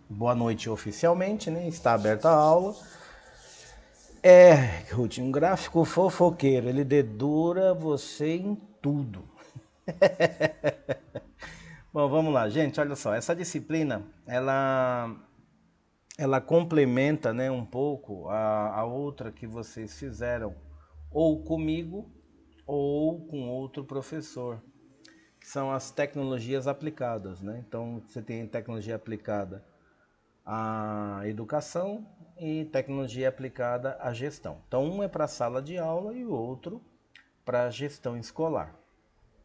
boa noite oficialmente, né? Está aberta a aula. Ruth, um gráfico fofoqueiro, ele dedura você em tudo. Bom, vamos lá, gente, olha só, essa disciplina, ela complementa, né, um pouco a outra que vocês fizeram, ou comigo, ou com outro professor, que são as tecnologias aplicadas, né? Então, você tem tecnologia aplicada à educação e tecnologia aplicada à gestão. Então, um é para a sala de aula e o outro para a gestão escolar,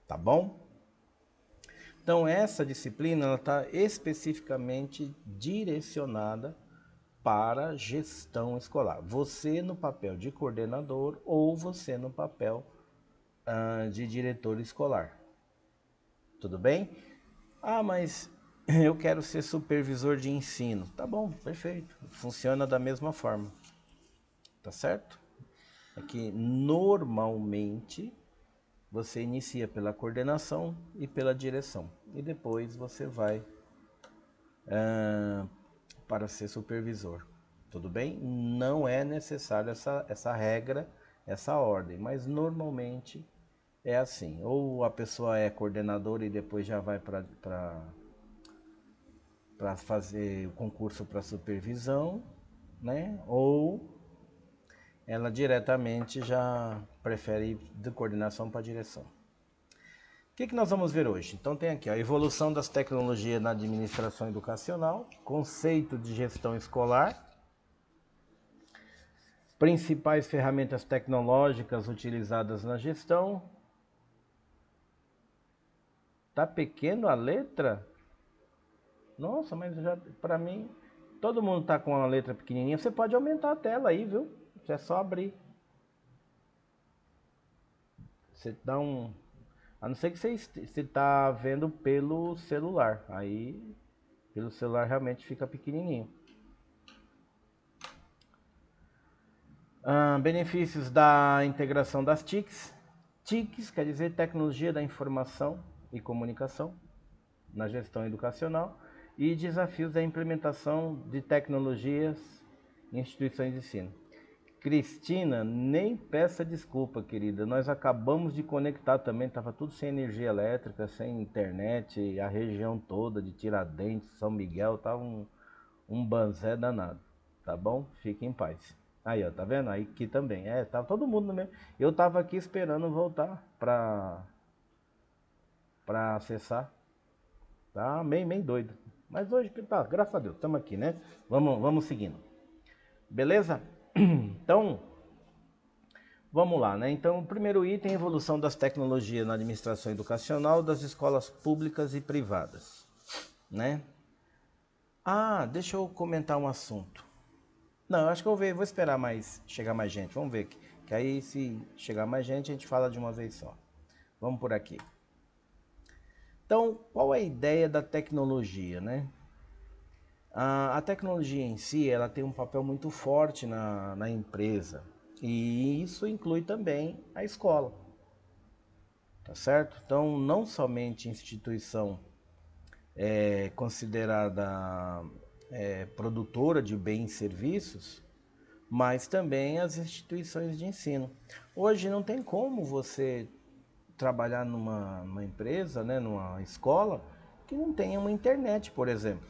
tá bom? Então, essa disciplina está especificamente direcionada para gestão escolar. Você no papel de coordenador ou você no papel de diretor escolar. Tudo bem? Ah, mas eu quero ser supervisor de ensino. Tá bom, perfeito. Funciona da mesma forma. Tá certo? Aqui, normalmente, você inicia pela coordenação e pela direção. E depois você vai para ser supervisor. Tudo bem? Não é necessário essa regra, essa ordem, mas normalmente é assim. Ou a pessoa é coordenadora e depois já vai para fazer o concurso para supervisão, né? Ou ela diretamente já prefere ir de coordenação para direção. O que nós vamos ver hoje? Então tem aqui a evolução das tecnologias na administração educacional, conceito de gestão escolar, principais ferramentas tecnológicas utilizadas na gestão. Tá pequeno a letra? Nossa, mas já para mim todo mundo tá com a letra pequenininha. Você pode aumentar a tela aí, viu? É só abrir. Você dá um, a não ser que você tá vendo pelo celular. Aí pelo celular realmente fica pequenininho. Benefícios da integração das TICs. TICs quer dizer Tecnologia da Informação e Comunicação na gestão educacional e desafios da implementação de tecnologias em instituições de ensino. Cristina, nem peça desculpa, querida. Nós acabamos de conectar também, estava tudo sem energia elétrica, sem internet, a região toda de Tiradentes, São Miguel, estava um banzé danado, tá bom? Fique em paz. Aí, ó, tá vendo? Aí aqui também. Tava todo mundo no mesmo. Eu tava aqui esperando voltar pra acessar. Tá meio doido. Mas hoje, tá, graças a Deus, estamos aqui, né? Vamos seguindo. Beleza? Então, vamos lá, né? Então, o primeiro item é a evolução das tecnologias na administração educacional das escolas públicas e privadas, né? Deixa eu comentar um assunto. Não, eu acho que eu vou esperar chegar mais gente. Vamos ver que aí se chegar mais gente, a gente fala de uma vez só. Vamos por aqui. Então, qual é a ideia da tecnologia, né? A tecnologia em si, ela tem um papel muito forte na empresa. E isso inclui também a escola. Tá certo? Então, não somente instituição considerada produtora de bens e serviços, mas também as instituições de ensino. Hoje não tem como você trabalhar numa empresa, né, numa escola, que não tenha uma internet, por exemplo.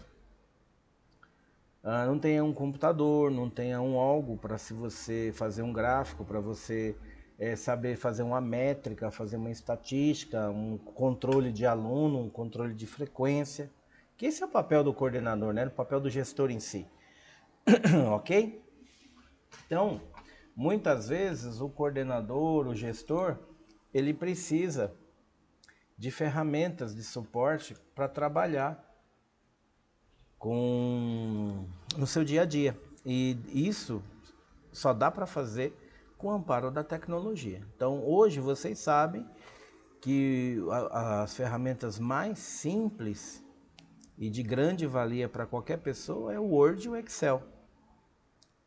Não tenha um computador, não tenha algo para se você fazer um gráfico, para você saber fazer uma métrica, fazer uma estatística, um controle de aluno, um controle de frequência. Que esse é o papel do coordenador, né? O papel do gestor em si. Ok? Então, muitas vezes o coordenador, o gestor, ele precisa de ferramentas de suporte para trabalhar no seu dia a dia. E isso só dá para fazer com o amparo da tecnologia. Então, hoje vocês sabem que as ferramentas mais simples e de grande valia para qualquer pessoa é o Word e o Excel.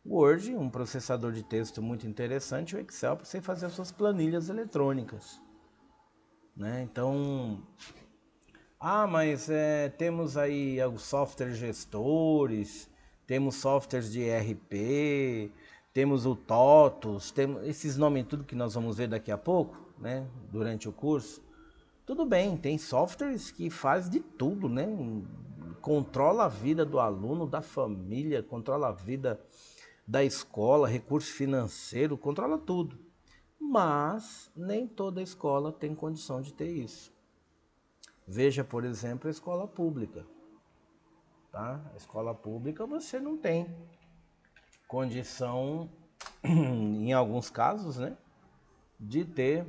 O Word, um processador de texto muito interessante, o Excel para você fazer as suas planilhas eletrônicas, né? Então, Ah, mas temos aí os softwares gestores, temos softwares de ERP, temos o TOTOS, temos esses nomes tudo que nós vamos ver daqui a pouco, né, durante o curso. Tudo bem, tem softwares que faz de tudo, né? Controla a vida do aluno, da família, controla a vida da escola, recurso financeiro, controla tudo. Mas nem toda escola tem condição de ter isso. Veja, por exemplo, a escola pública. Tá? A escola pública você não tem condição, em alguns casos, né, de ter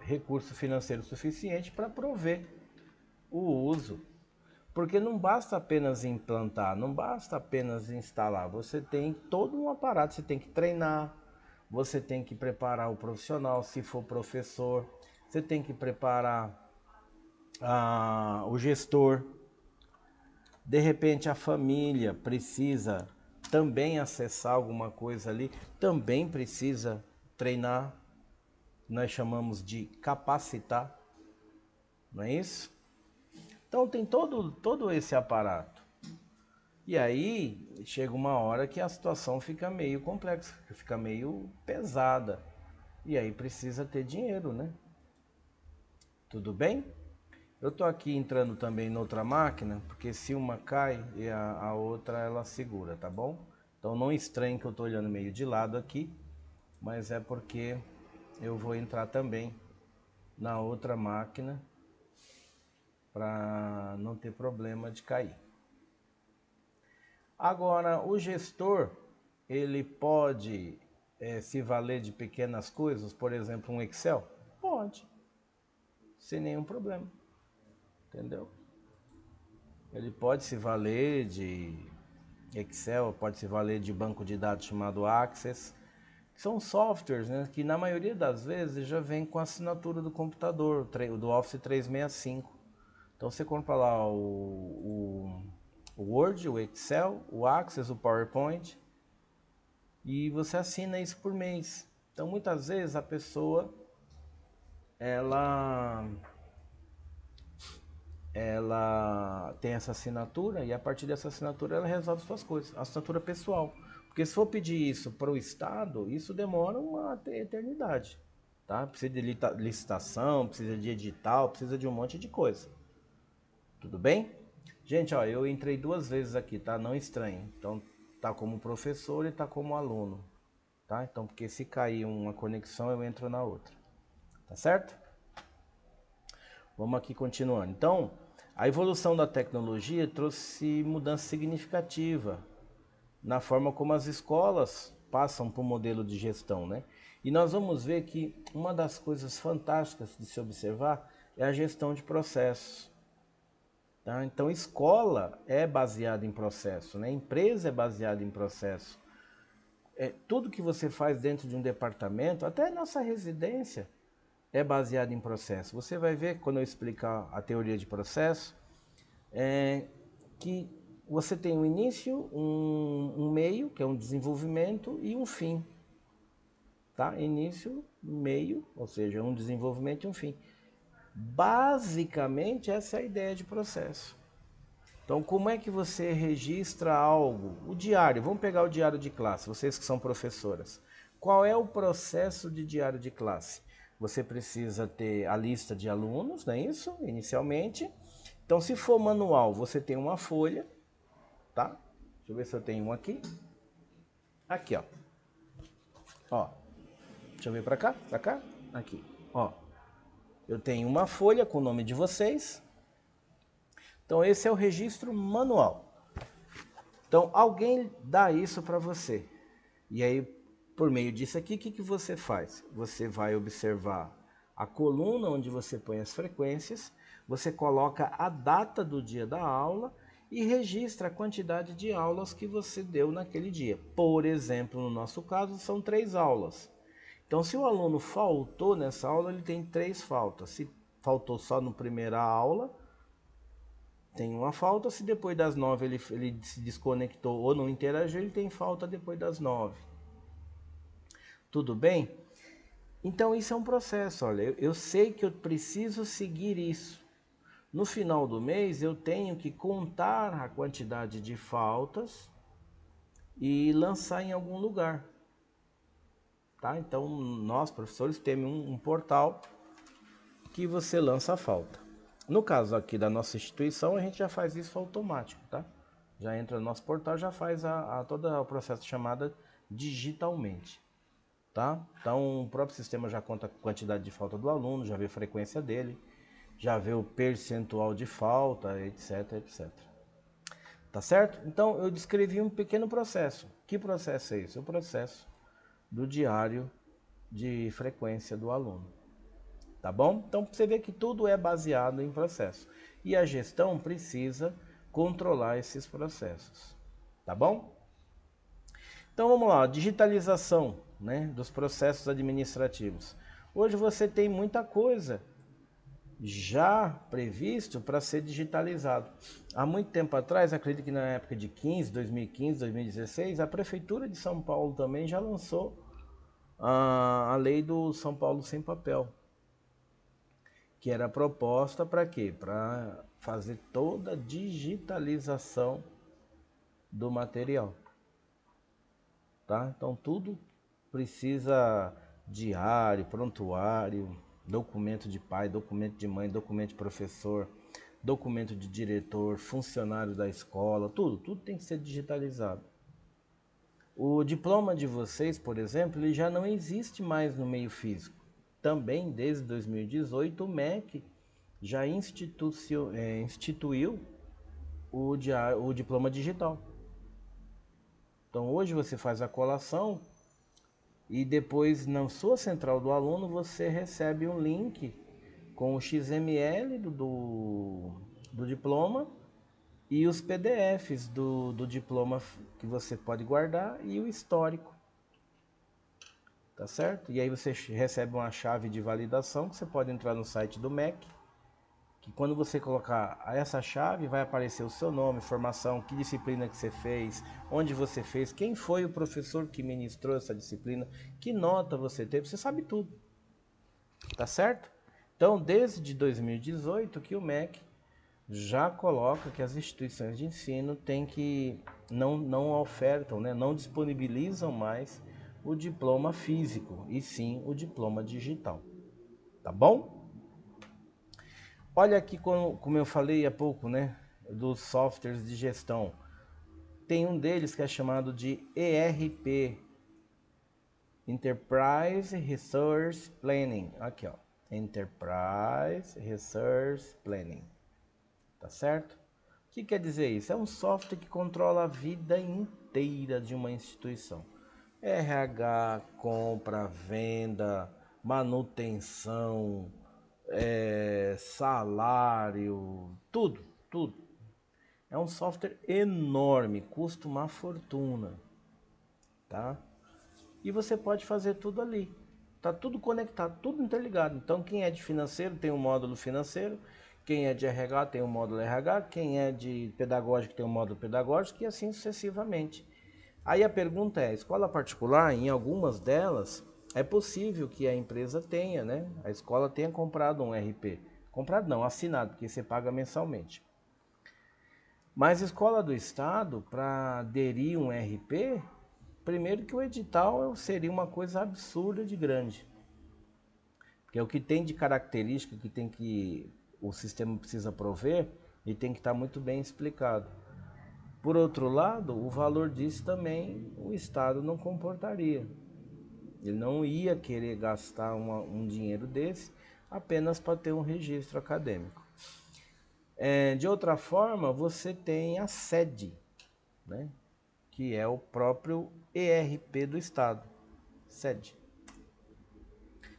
recurso financeiro suficiente para prover o uso. Porque não basta apenas implantar, não basta apenas instalar. Você tem todo um aparato, você tem que treinar, você tem que preparar o profissional, se for professor, você tem que preparar o gestor. De repente a família precisa também acessar alguma coisa ali, também precisa treinar, nós chamamos de capacitar, não é isso? Então tem todo esse aparato. E aí chega uma hora que a situação fica meio complexa, fica meio pesada. E aí precisa ter dinheiro, né? Tudo bem? Eu tô aqui entrando também noutra máquina, porque se uma cai e a outra ela segura, tá bom? Então não estranhe que eu tô olhando meio de lado aqui, mas é porque eu vou entrar também na outra máquina para não ter problema de cair. Agora, o gestor, ele pode se valer de pequenas coisas, por exemplo, um Excel? Pode, sem nenhum problema, entendeu? Ele pode se valer de Excel, pode se valer de banco de dados chamado Access, que são softwares, né, que na maioria das vezes já vem com a assinatura do computador, do Office 365. Então você compra lá o Word, o Excel, o Access, o PowerPoint, e você assina isso por mês. Então muitas vezes a pessoa ela tem essa assinatura e a partir dessa assinatura ela resolve suas coisas, assinatura pessoal. Porque se for pedir isso para o Estado, isso demora uma eternidade, tá? Precisa de licitação, precisa de edital, precisa de um monte de coisa. Tudo bem? Gente, ó, eu entrei 2 vezes aqui, tá? Não estranhe. Então, tá como professor e tá como aluno, tá? Então, porque se cair uma conexão, eu entro na outra. Tá certo? Vamos aqui continuando. Então, a evolução da tecnologia trouxe mudança significativa na forma como as escolas passam para o modelo de gestão, né? E nós vamos ver que uma das coisas fantásticas de se observar é a gestão de processos. Tá? Então, escola é baseada em processo, né? Empresa é baseada em processo. Tudo que você faz dentro de um departamento, até nossa residência, é baseado em processo. Você vai ver quando eu explicar a teoria de processo, que você tem um início, um meio, que é um desenvolvimento, e um fim. Tá? Início, meio, ou seja, um desenvolvimento e um fim. Basicamente, essa é a ideia de processo. Então, como é que você registra algo? O diário, vamos pegar o diário de classe, vocês que são professoras. Qual é o processo de diário de classe? Você precisa ter a lista de alunos, não é isso? Inicialmente. Então, se for manual, você tem uma folha, tá? Deixa eu ver se eu tenho um aqui. Aqui, ó. Ó. Deixa eu ver pra cá, aqui. Ó. Eu tenho uma folha com o nome de vocês. Então, esse é o registro manual. Então, alguém dá isso para você. E aí, por meio disso aqui, o que você faz? Você vai observar a coluna onde você põe as frequências, você coloca a data do dia da aula e registra a quantidade de aulas que você deu naquele dia. Por exemplo, no nosso caso, são 3 aulas. Então, se o aluno faltou nessa aula, ele tem 3 faltas. Se faltou só na primeira aula, tem uma falta. Se depois das 9 ele se desconectou ou não interagiu, ele tem falta depois das 9. Tudo bem? Então isso é um processo, olha, eu sei que eu preciso seguir isso. No final do mês eu tenho que contar a quantidade de faltas e lançar em algum lugar. Tá? Então nós, professores, temos um portal que você lança a falta. No caso aqui da nossa instituição, a gente já faz isso automático, tá? Já entra no nosso portal, já faz todo o processo de chamada digitalmente, tá? Então o próprio sistema já conta a quantidade de falta do aluno, já vê a frequência dele, já vê o percentual de falta, etc, etc. Tá certo? Então eu descrevi um pequeno processo. Que processo é esse? O processo do diário de frequência do aluno. Tá bom? Então você vê que tudo é baseado em processo. E a gestão precisa controlar esses processos. Tá bom? Então vamos lá, digitalização, né, dos processos administrativos. Hoje você tem muita coisa já previsto para ser digitalizado. Há muito tempo atrás, acredito que na época de 2015, 2016, a Prefeitura de São Paulo também já lançou a lei do São Paulo sem papel, que era proposta para quê? Para fazer toda a digitalização do material, tá? Então tudo precisa diário, prontuário, documento de pai, documento de mãe, documento de professor, documento de diretor, funcionário da escola, tudo tem que ser digitalizado. O diploma de vocês, por exemplo, ele já não existe mais no meio físico. Também desde 2018 o MEC já instituiu o diploma digital. Então hoje você faz a colação e depois na sua central do aluno você recebe um link com o XML do diploma e os PDFs do diploma que você pode guardar e o histórico. Tá certo? E aí você recebe uma chave de validação que você pode entrar no site do MEC, que quando você colocar essa chave vai aparecer o seu nome, formação, que disciplina que você fez, onde você fez, quem foi o professor que ministrou essa disciplina, que nota você teve, você sabe tudo. Tá certo? Então, desde 2018 que o MEC já coloca que as instituições de ensino têm que não ofertam, né, não disponibilizam mais o diploma físico, e sim o diploma digital. Tá bom? Olha aqui como eu falei há pouco, né, dos softwares de gestão. Tem um deles que é chamado de ERP, Enterprise Resource Planning. Aqui, ó, Enterprise Resource Planning. Tá certo? O que quer dizer isso? É um software que controla a vida inteira de uma instituição. RH, compra, venda, manutenção, salário, tudo. É um software enorme, custa uma fortuna, tá? E você pode fazer tudo ali. Tá tudo conectado, tudo interligado. Então quem é de financeiro tem um módulo financeiro, quem é de RH tem um módulo RH, quem é de pedagógico tem um módulo pedagógico e assim sucessivamente. Aí a pergunta é, escola particular, em algumas delas, é possível que a empresa tenha, né? A escola tenha comprado um RP. Comprado não, assinado, porque você paga mensalmente. Mas a escola do estado, para aderir um RP, primeiro que o edital seria uma coisa absurda de grande. Porque o que tem de característica que o sistema precisa prover, e tem que estar muito bem explicado. Por outro lado, o valor disso também o Estado não comportaria. Ele não ia querer gastar um dinheiro desse apenas para ter um registro acadêmico. De outra forma, você tem a sede, né, que é o próprio ERP do Estado. Sede.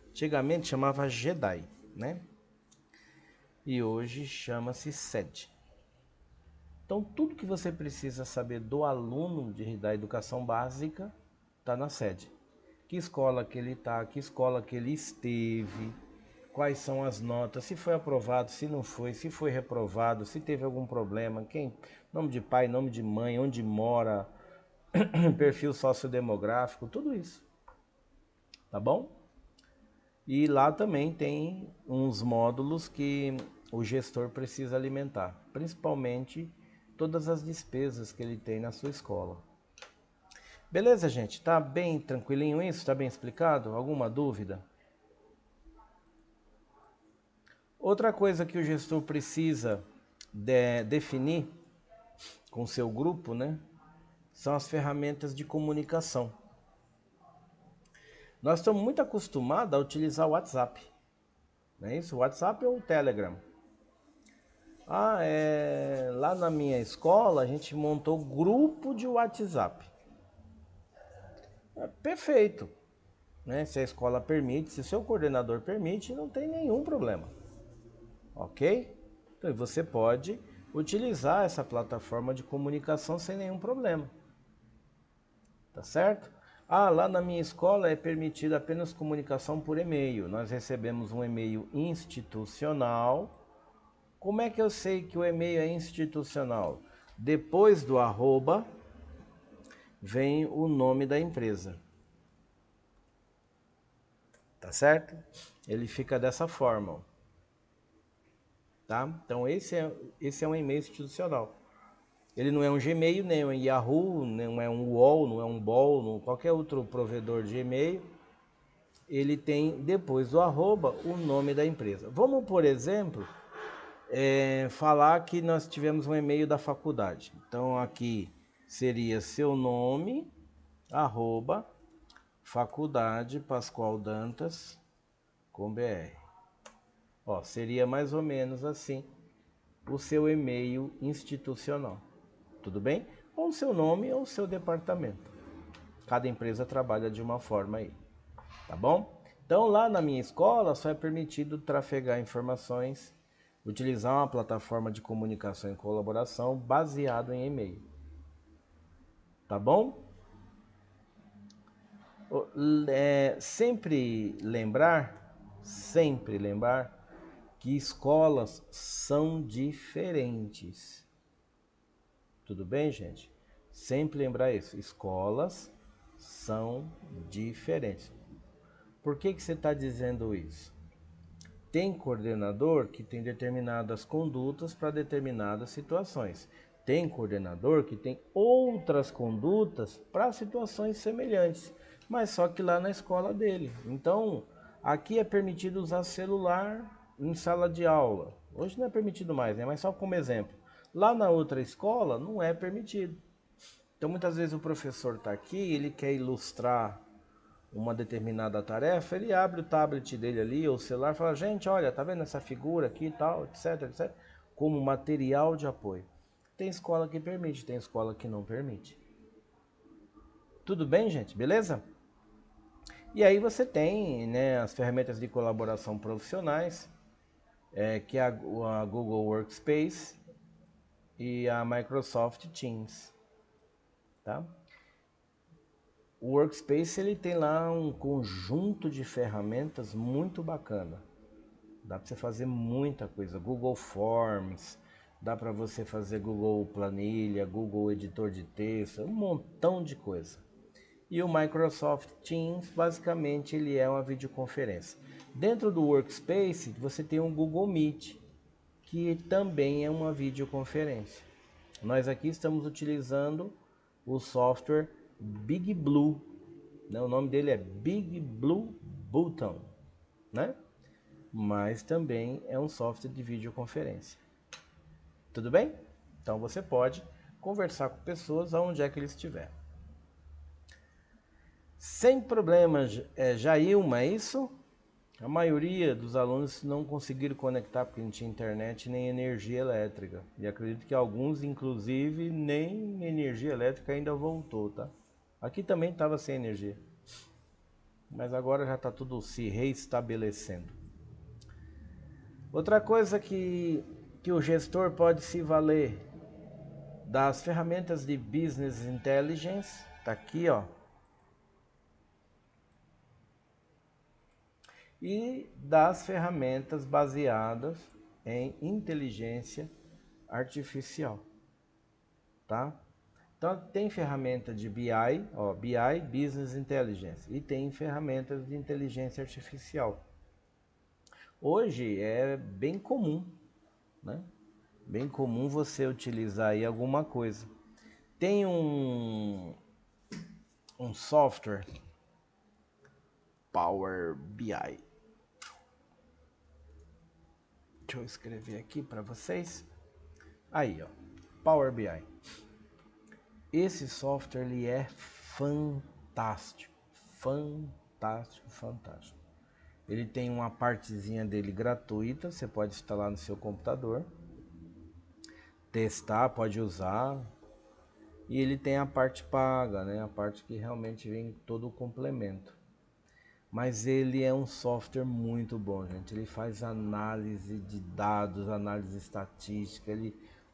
Antigamente chamava JEDAI, né? E hoje chama-se sede. Então, tudo que você precisa saber do aluno da educação básica está na sede. Que escola que ele está, que escola que ele esteve, quais são as notas, se foi aprovado, se não foi, se foi reprovado, se teve algum problema, nome de pai, nome de mãe, onde mora, perfil sociodemográfico, tudo isso. Tá bom? E lá também tem uns módulos que o gestor precisa alimentar, principalmente todas as despesas que ele tem na sua escola. Beleza, gente? Tá bem tranquilinho isso? Tá bem explicado? Alguma dúvida? Outra coisa que o gestor precisa definir com o seu grupo, né, são as ferramentas de comunicação. Nós estamos muito acostumados a utilizar o WhatsApp, não é isso? O WhatsApp ou o Telegram. Lá na minha escola a gente montou grupo de WhatsApp. Perfeito, né? Se a escola permite, se o seu coordenador permite, não tem nenhum problema, ok? Então você pode utilizar essa plataforma de comunicação sem nenhum problema, tá certo? Lá na minha escola é permitida apenas comunicação por e-mail. Nós recebemos um e-mail institucional. Como é que eu sei que o e-mail é institucional? Depois do arroba vem o nome da empresa. Tá certo? Ele fica dessa forma. Tá? Então esse é um e-mail institucional. Ele não é um Gmail, nem um Yahoo, não é um UOL, não é um BOL, qualquer outro provedor de e-mail. Ele tem depois do arroba o nome da empresa. Vamos, por exemplo, falar que nós tivemos um e-mail da faculdade. Então aqui seria seu nome, arroba, faculdade Pascoal Dantas com BR. Seria mais ou menos assim o seu e-mail institucional. Tudo bem? Ou o seu nome ou o seu departamento. Cada empresa trabalha de uma forma aí. Tá bom? Então lá na minha escola só é permitido trafegar informações, utilizar uma plataforma de comunicação e colaboração baseado em e-mail. Tá bom? Sempre lembrar que escolas são diferentes. Tudo bem, gente? Sempre lembrar isso. Escolas são diferentes. Por que você está dizendo isso? Tem coordenador que tem determinadas condutas para determinadas situações. Tem coordenador que tem outras condutas para situações semelhantes, mas só que lá na escola dele. Então, aqui é permitido usar celular em sala de aula. Hoje não é permitido mais, né? Mas só como exemplo. Lá na outra escola não é permitido. Então, muitas vezes o professor está aqui, ele quer ilustrar uma determinada tarefa, ele abre o tablet dele ali, ou o celular, e fala, gente, olha, tá vendo essa figura aqui e tal, etc, etc, como material de apoio. Tem escola que permite, tem escola que não permite. Tudo bem, gente? Beleza? E aí você tem, né, as ferramentas de colaboração profissionais, que é a Google Workspace e a Microsoft Teams, tá? O Workspace ele tem lá um conjunto de ferramentas muito bacana. Dá para você fazer muita coisa. Google Forms, dá para você fazer Google Planilha, Google Editor de Texto, um montão de coisa. E o Microsoft Teams, basicamente, ele é uma videoconferência. Dentro do Workspace, você tem um Google Meet, que também é uma videoconferência. Nós aqui estamos utilizando o software Big Blue, né? O nome dele é Big Blue Button, né? Mas também é um software de videoconferência. Tudo bem? Então você pode conversar com pessoas aonde é que eles estiverem. Sem problemas, Jailma, é isso? A maioria dos alunos não conseguiram conectar porque não tinha internet nem energia elétrica. E acredito que alguns, inclusive, nem energia elétrica ainda voltou, tá? Aqui também estava sem energia. Mas agora já está tudo se reestabelecendo. Outra coisa que o gestor pode se valer das ferramentas de Business Intelligence, tá aqui, ó. E das ferramentas baseadas em inteligência artificial, tá? Então tem ferramenta de BI, ó, BI, Business Intelligence, e tem ferramentas de inteligência artificial. Hoje é bem comum, né? Bem comum você utilizar aí alguma coisa. Tem um software, Power BI. Deixa eu escrever aqui para vocês. Aí, ó, Power BI. Esse software ele é fantástico, fantástico, fantástico. Ele tem uma partezinha dele gratuita, você pode instalar no seu computador, testar, pode usar. E ele tem a parte paga, né? A parte que realmente vem todo o complemento. Mas ele é um software muito bom, gente. Ele faz análise de dados, análise estatística.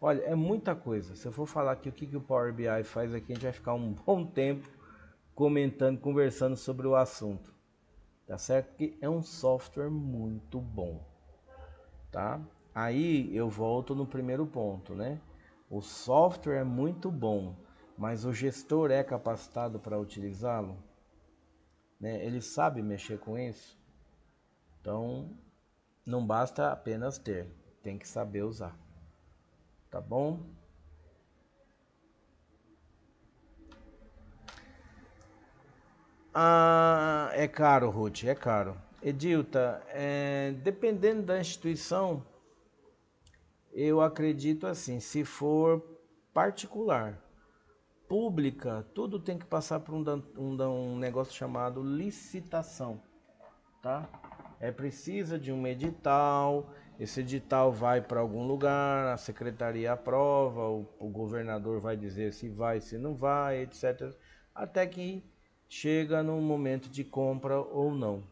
Olha, é muita coisa. Se eu for falar aqui o que o Power BI faz aqui, a gente vai ficar um bom tempo comentando, conversando sobre o assunto. Tá certo? Porque é um software muito bom, tá? Aí eu volto no primeiro ponto, né? O software é muito bom, mas o gestor é capacitado para utilizá-lo, né? Ele sabe mexer com isso? Então, não basta apenas ter, tem que saber usar. Tá bom? Ah, é caro, Ruth, é caro. Edilta, dependendo da instituição, eu acredito assim, se for particular, pública, tudo tem que passar por um negócio chamado licitação, tá? É precisa de um edital, esse edital vai para algum lugar, a secretaria aprova, o governador vai dizer se vai, se não vai, etc. Até que chega no momento de compra ou não,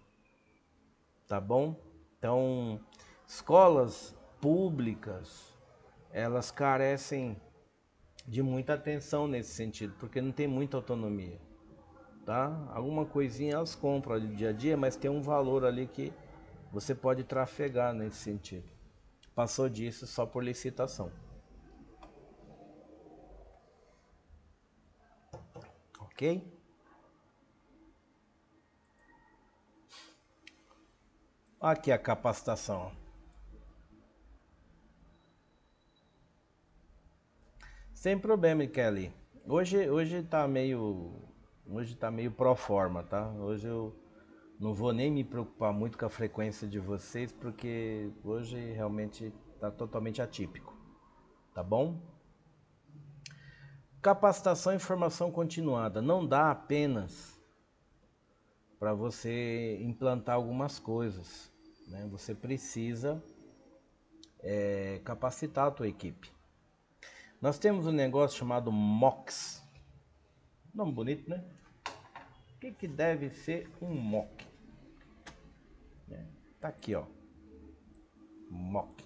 tá bom? Então, escolas públicas, elas carecem de muita atenção nesse sentido, porque não tem muita autonomia, tá? Alguma coisinha elas compram ali dia a dia, mas tem um valor ali que você pode trafegar nesse sentido. Passou disso só por licitação. Ok? Aqui a capacitação. Sem problema, Kelly. Hoje tá meio pro forma, tá? Hoje eu não vou nem me preocupar muito com a frequência de vocês, porque hoje realmente tá totalmente atípico, tá bom? Capacitação e formação continuada. Não dá apenas para você implantar algumas coisas, né? Você precisa capacitar a tua equipe. Nós temos um negócio chamado MOOCs. Nome bonito, né? O que deve ser um MOOC? Tá aqui, ó. MOOC.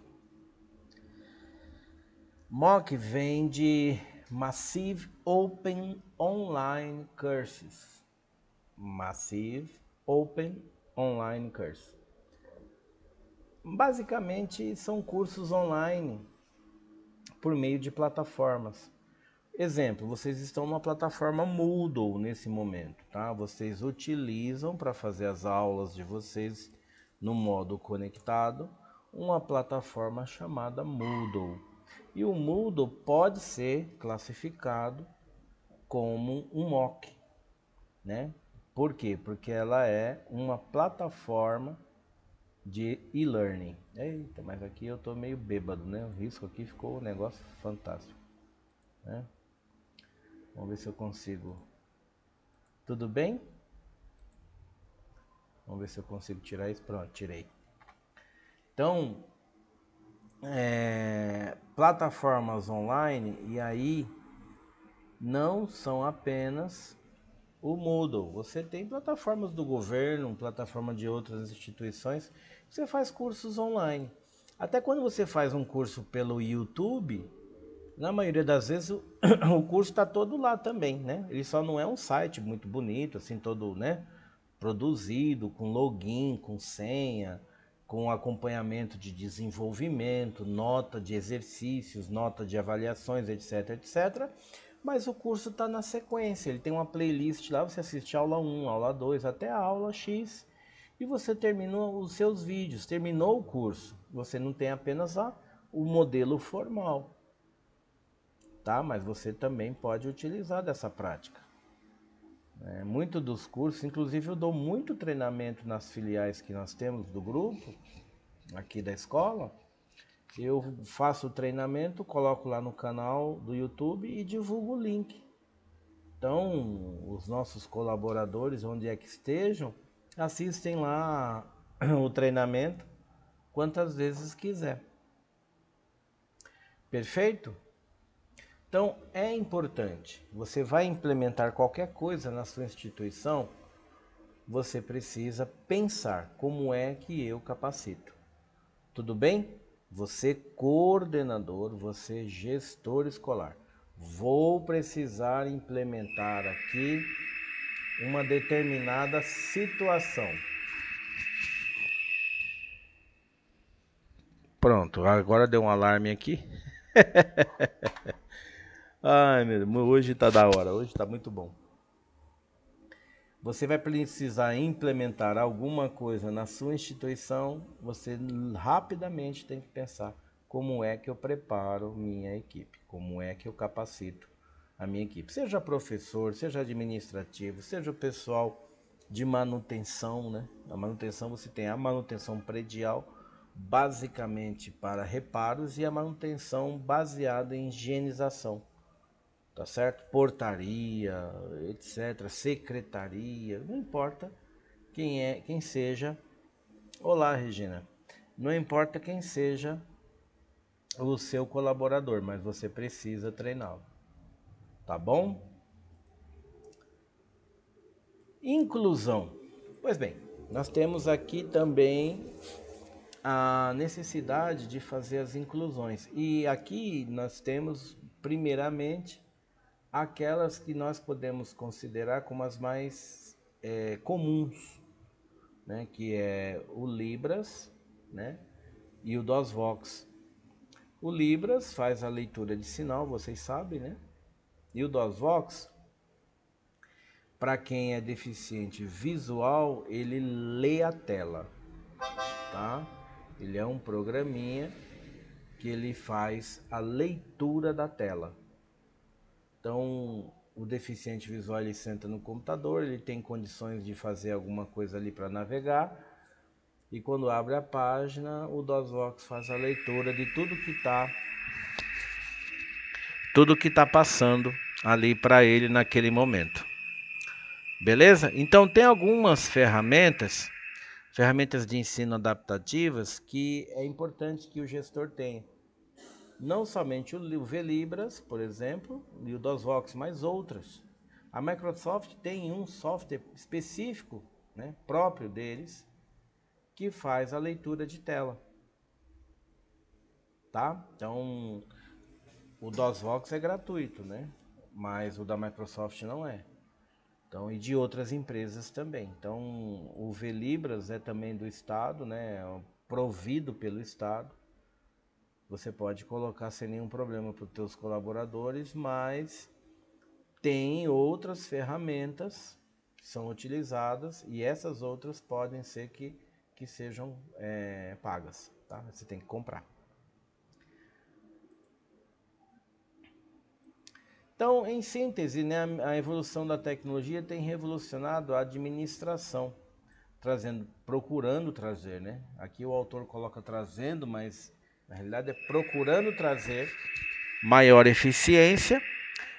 MOOC vem de Massive Open Online Courses. Massive Open Online Course. Basicamente são cursos online por meio de plataformas. Exemplo, vocês estão numa plataforma Moodle nesse momento, tá? Vocês utilizam para fazer as aulas de vocês no modo conectado uma plataforma chamada Moodle. E o Moodle pode ser classificado como um MOOC, né? Por quê? Porque ela é uma plataforma de e-learning. Eita, mas aqui eu tô meio bêbado, né? O risco aqui ficou um negócio fantástico, né? Vamos ver se eu consigo. Tudo bem? Vamos ver se eu consigo tirar isso. Pronto, tirei. Então, plataformas online, e aí não são apenas o Moodle. Você tem plataformas do governo, plataforma de outras instituições, você faz cursos online. Até quando você faz um curso pelo YouTube, na maioria das vezes o curso está todo lá também, né? Ele só não é um site muito bonito, assim, todo, né, produzido, com login, com senha, com acompanhamento de desenvolvimento, nota de exercícios, nota de avaliações, etc, etc. Mas o curso está na sequência, ele tem uma playlist lá, você assiste aula 1, aula 2, até a aula X. e você terminou os seus vídeos, terminou o curso. Você não tem apenas o modelo formal, tá? Mas você também pode utilizar dessa prática. Muito dos cursos, inclusive eu dou muito treinamento nas filiais que nós temos do grupo, aqui da escola. Eu faço o treinamento, coloco lá no canal do YouTube e divulgo o link. Então, os nossos colaboradores, onde é que estejam, assistem lá o treinamento quantas vezes quiser. Perfeito? Então, é importante. Você vai implementar qualquer coisa na sua instituição, você precisa pensar como é que eu capacito. Tudo bem? Você coordenador, você gestor escolar. Vou precisar implementar aqui uma determinada situação. Pronto, agora deu um alarme aqui. Ai, meu Deus, hoje tá da hora, hoje tá muito bom. Você vai precisar implementar alguma coisa na sua instituição, você rapidamente tem que pensar como é que eu preparo minha equipe, como é que eu capacito a minha equipe. Seja professor, seja administrativo, seja o pessoal de manutenção, né? A manutenção, você tem a manutenção predial, basicamente para reparos, e a manutenção baseada em higienização. Tá certo? Portaria, etc, secretaria, não importa quem seja. Olá, Regina. Não importa quem seja o seu colaborador, mas você precisa treiná-lo. Tá bom? Inclusão. Pois bem, nós temos aqui também a necessidade de fazer as inclusões. E aqui nós temos, primeiramente, aquelas que nós podemos considerar como as mais comuns, né? Que é o Libras, né? E o DOSVox. O Libras faz a leitura de sinal, vocês sabem, né? E o DOSVox, para quem é deficiente visual, ele lê a tela, tá? Ele é um programinha que ele faz a leitura da tela. Então, o deficiente visual, ele senta no computador, ele tem condições de fazer alguma coisa ali para navegar, e quando abre a página, o DOSVox faz a leitura de tudo que tá passando ali para ele naquele momento. Beleza? Então tem algumas ferramentas de ensino adaptativas que é importante que o gestor tenha. Não somente o VLibras, por exemplo, e o DOSVox, mas outras. A Microsoft tem um software específico, né, próprio deles, que faz a leitura de tela. Tá? Então, o DOSVox é gratuito, né? Mas o da Microsoft não é. Então, e de outras empresas também. Então, o VLibras é também do Estado, né? Provido pelo Estado. Você pode colocar sem nenhum problema para os teus colaboradores, mas tem outras ferramentas que são utilizadas e essas outras podem ser que sejam pagas, tá? Você tem que comprar. Então, em síntese, né, a evolução da tecnologia tem revolucionado a administração, procurando trazer, né? Aqui o autor coloca trazendo, mas na realidade é procurando trazer maior eficiência,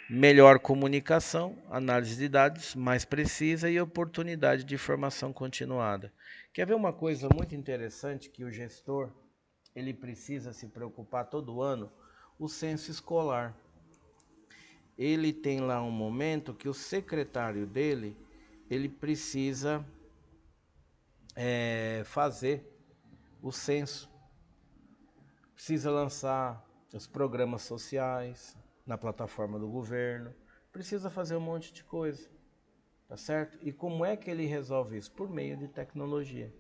melhor comunicação, análise de dados mais precisa e oportunidade de formação continuada. Quer ver uma coisa muito interessante que o gestor ele precisa se preocupar todo ano? O censo escolar. Ele tem lá um momento que o secretário dele, ele precisa fazer o censo. Precisa lançar os programas sociais na plataforma do governo. Precisa fazer um monte de coisa, tá certo? E como é que ele resolve isso? Por meio de tecnologia.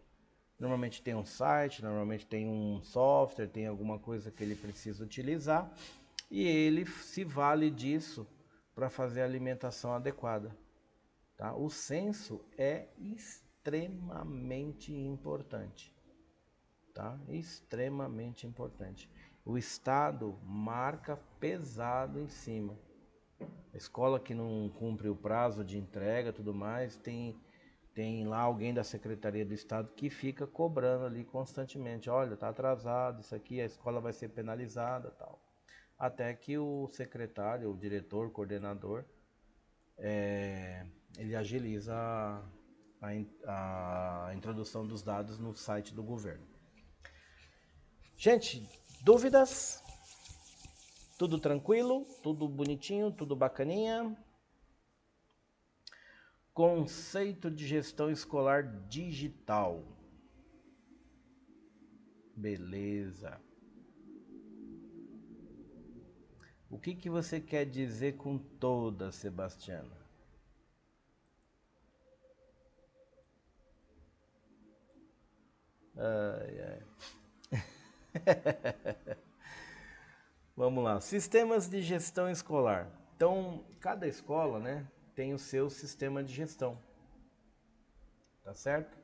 Normalmente tem um site, normalmente tem um software, tem alguma coisa que ele precisa utilizar e ele se vale disso para fazer a alimentação adequada. Tá? O censo é extremamente importante, tá? Extremamente importante. O Estado marca pesado em cima. A escola que não cumpre o prazo de entrega e tudo mais, tem lá alguém da Secretaria do Estado que fica cobrando ali constantemente. Olha, tá atrasado isso aqui, a escola vai ser penalizada, tal. Até que o secretário, o diretor, o coordenador, ele agiliza a introdução dos dados no site do governo. Gente, dúvidas? Tudo tranquilo? Tudo bonitinho? Tudo bacaninha? Conceito de gestão escolar digital. Beleza. O que você quer dizer com toda, Sebastiana? Ai, ai. Vamos lá. Sistemas de gestão escolar. Então, cada escola, né, tem o seu sistema de gestão. Tá certo?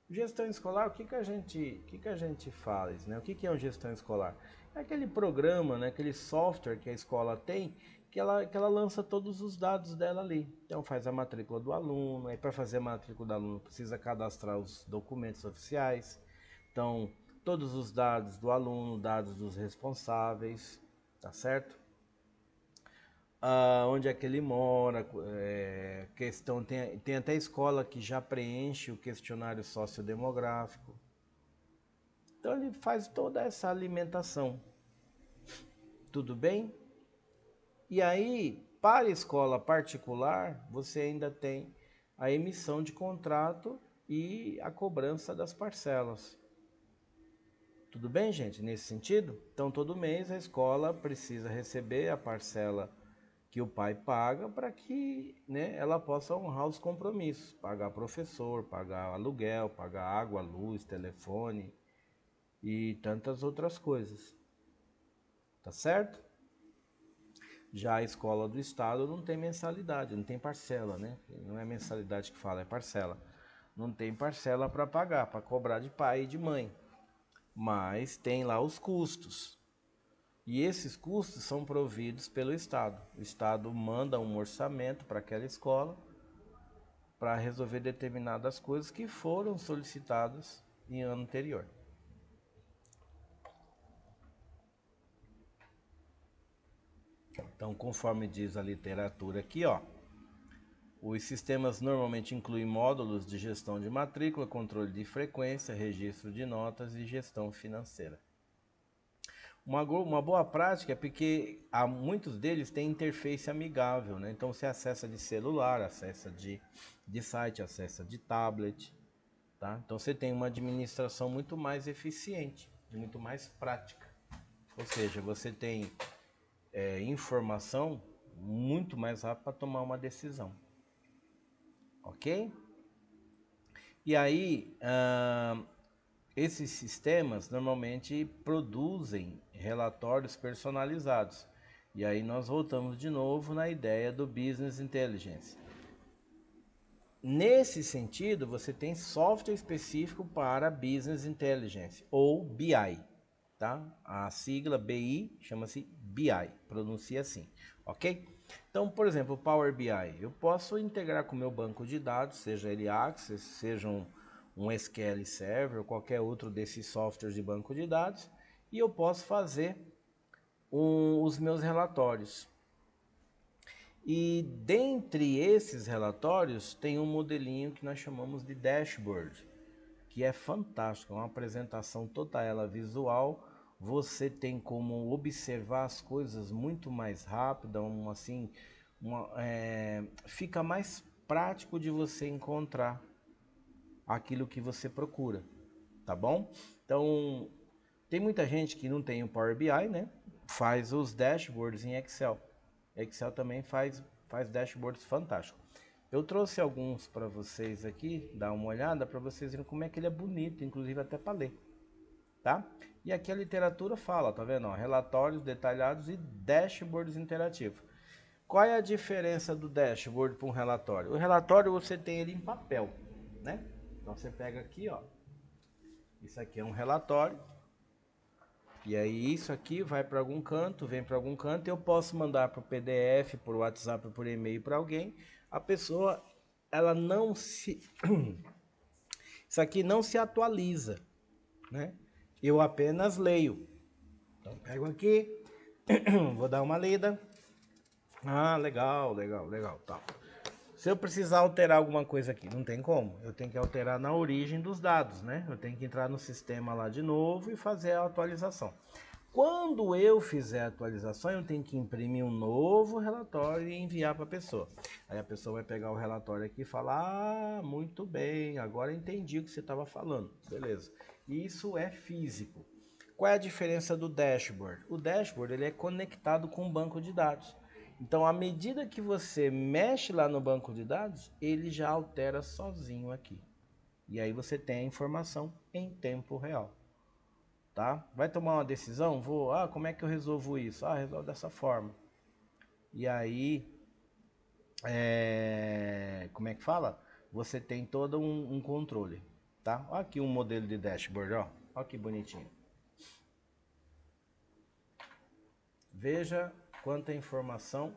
Gestão escolar, o que a gente faz, né? O que é uma gestão escolar? É aquele programa, né, aquele software que a escola tem, que ela lança todos os dados dela ali. Então faz a matrícula do aluno, aí para fazer a matrícula do aluno precisa cadastrar os documentos oficiais. Então, todos os dados do aluno, dados dos responsáveis, tá certo? Onde é que ele mora, questão, tem até escola que já preenche o questionário sociodemográfico. Então ele faz toda essa alimentação. Tudo bem? E aí, para a escola particular, você ainda tem a emissão de contrato e a cobrança das parcelas. Tudo bem, gente? Nesse sentido? Então, todo mês a escola precisa receber a parcela que o pai paga para que, né, ela possa honrar os compromissos. Pagar professor, pagar aluguel, pagar água, luz, telefone e tantas outras coisas. Tá certo? Já a escola do estado não tem mensalidade, não tem parcela, né? Não é mensalidade que fala, é parcela. Não tem parcela para pagar, para cobrar de pai e de mãe. Mas tem lá os custos. E esses custos são providos pelo Estado. O Estado manda um orçamento para aquela escola para resolver determinadas coisas que foram solicitadas em ano anterior. Então, conforme diz a literatura aqui, ó, os sistemas normalmente incluem módulos de gestão de matrícula, controle de frequência, registro de notas e gestão financeira. Uma boa prática é porque muitos deles têm interface amigável, né? Então você acessa de celular, acessa de site, acessa de tablet, tá? Então você tem uma administração muito mais eficiente, muito mais prática. Ou seja, você tem informação muito mais rápida para tomar uma decisão. Ok? E aí, esses sistemas normalmente produzem relatórios personalizados. E aí nós voltamos de novo na ideia do Business Intelligence. Nesse sentido, você tem software específico para Business Intelligence, ou BI, tá? A sigla BI chama-se BI, pronuncia assim, ok? Então, por exemplo, o Power BI, eu posso integrar com o meu banco de dados, seja ele Access, seja um SQL Server ou qualquer outro desses softwares de banco de dados, e eu posso fazer os meus relatórios. E dentre esses relatórios tem um modelinho que nós chamamos de dashboard, que é fantástico, é uma apresentação toda ela visual. Você tem como observar as coisas muito mais rápida, fica mais prático de você encontrar aquilo que você procura, tá bom? Então, tem muita gente que não tem o Power BI, né? Faz os dashboards em Excel. Excel também faz dashboards fantásticos. Eu trouxe alguns para vocês aqui, dar uma olhada para vocês verem como é que ele é bonito, inclusive até para ler, tá? E aqui a literatura fala, tá vendo? Ó, relatórios detalhados e dashboards interativos. Qual é a diferença do dashboard para um relatório? O relatório você tem ele em papel, né? Então você pega aqui, ó, isso aqui é um relatório, e aí isso aqui vai para algum canto, vem para algum canto, eu posso mandar para o PDF, por WhatsApp, por e-mail para alguém, a pessoa, ela não se... Isso aqui não se atualiza, né? Eu apenas leio. Então pego aqui, vou dar uma lida. Ah, legal, legal, legal, tal. Se eu precisar alterar alguma coisa aqui, não tem como. Eu tenho que alterar na origem dos dados, né? Eu tenho que entrar no sistema lá de novo e fazer a atualização. Quando eu fizer a atualização, eu tenho que imprimir um novo relatório e enviar para a pessoa. Aí a pessoa vai pegar o relatório aqui e falar: ah, muito bem, agora entendi o que você estava falando. Beleza. Isso é físico. Qual é a diferença do dashboard? O dashboard ele é conectado com o banco de dados. Então, à medida que você mexe lá no banco de dados, ele já altera sozinho aqui. E aí você tem a informação em tempo real. Tá? Vai tomar uma decisão? Como é que eu resolvo isso? Resolvo dessa forma. E aí, como é que fala? Você tem todo um controle, tá? Olha aqui um modelo de dashboard, ó. Olha que bonitinho. Veja quanta informação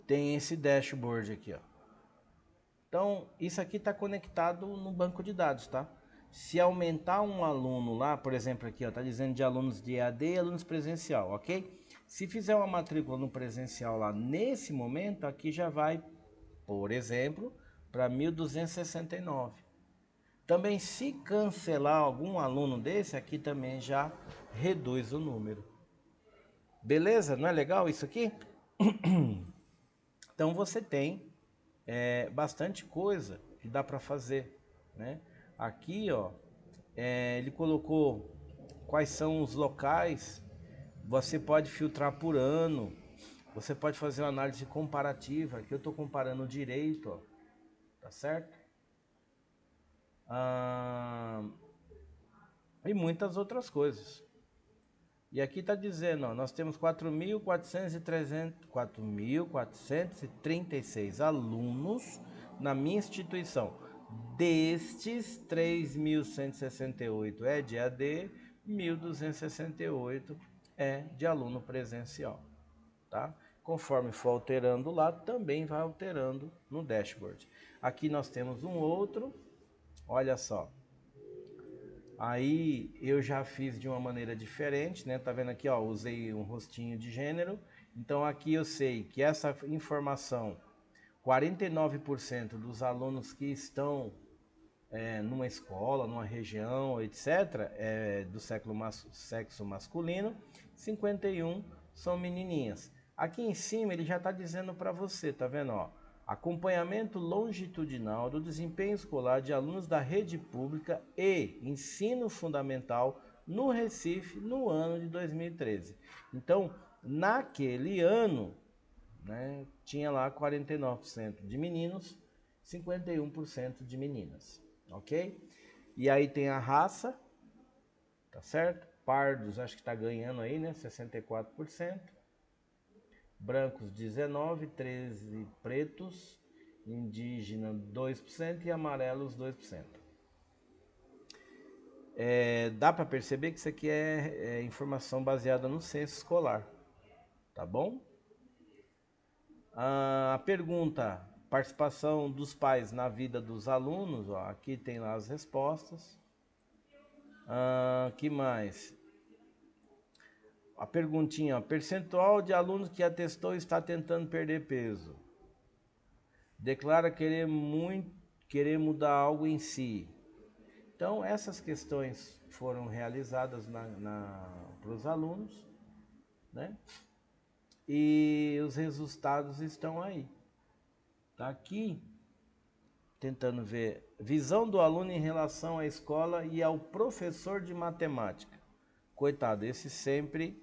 tem esse dashboard aqui, ó. Então, isso aqui está conectado no banco de dados, tá? Se aumentar um aluno lá, por exemplo, aqui, ó, tá dizendo de alunos de EAD e alunos presencial, ok? Se fizer uma matrícula no presencial lá nesse momento, aqui já vai, por exemplo, para 1269. Também, se cancelar algum aluno desse, aqui também já reduz o número. Beleza? Não é legal isso aqui? Então você tem bastante coisa que dá para fazer, né? Aqui, ó, ele colocou quais são os locais. Você pode filtrar por ano. Você pode fazer uma análise comparativa. Aqui eu estou comparando direito, ó, tá certo? E muitas outras coisas. E aqui está dizendo, ó, nós temos 4.436 alunos na minha instituição. Destes, 3.168 é de AD, 1.268 é de aluno presencial. Tá? Conforme for alterando lá, também vai alterando no dashboard. Aqui nós temos um outro, olha só. Aí eu já fiz de uma maneira diferente, né? Tá vendo aqui, ó, usei um rostinho de gênero. Então aqui eu sei que essa informação, 49% dos alunos que estão numa escola, numa região, etc., do sexo masculino, 51 são menininhas. Aqui em cima ele já está dizendo para você, tá vendo, ó? Acompanhamento longitudinal do desempenho escolar de alunos da rede pública e ensino fundamental no Recife no ano de 2013. Então, naquele ano, né, tinha lá 49% de meninos, 51% de meninas, ok? E aí tem a raça, tá certo? Pardos, acho que está ganhando aí, né? 64%. Brancos 19%, 13% pretos, indígena 2% e amarelos 2%. Dá para perceber que isso aqui é informação baseada no censo escolar, tá bom? A pergunta, participação dos pais na vida dos alunos, ó, aqui tem lá as respostas. Que mais? A perguntinha, ó, percentual de alunos que atestou está tentando perder peso. Declara querer mudar algo em si. Então, essas questões foram realizadas para os alunos, né? E os resultados estão aí. Tá aqui, tentando ver visão do aluno em relação à escola e ao professor de matemática. Coitado, esse sempre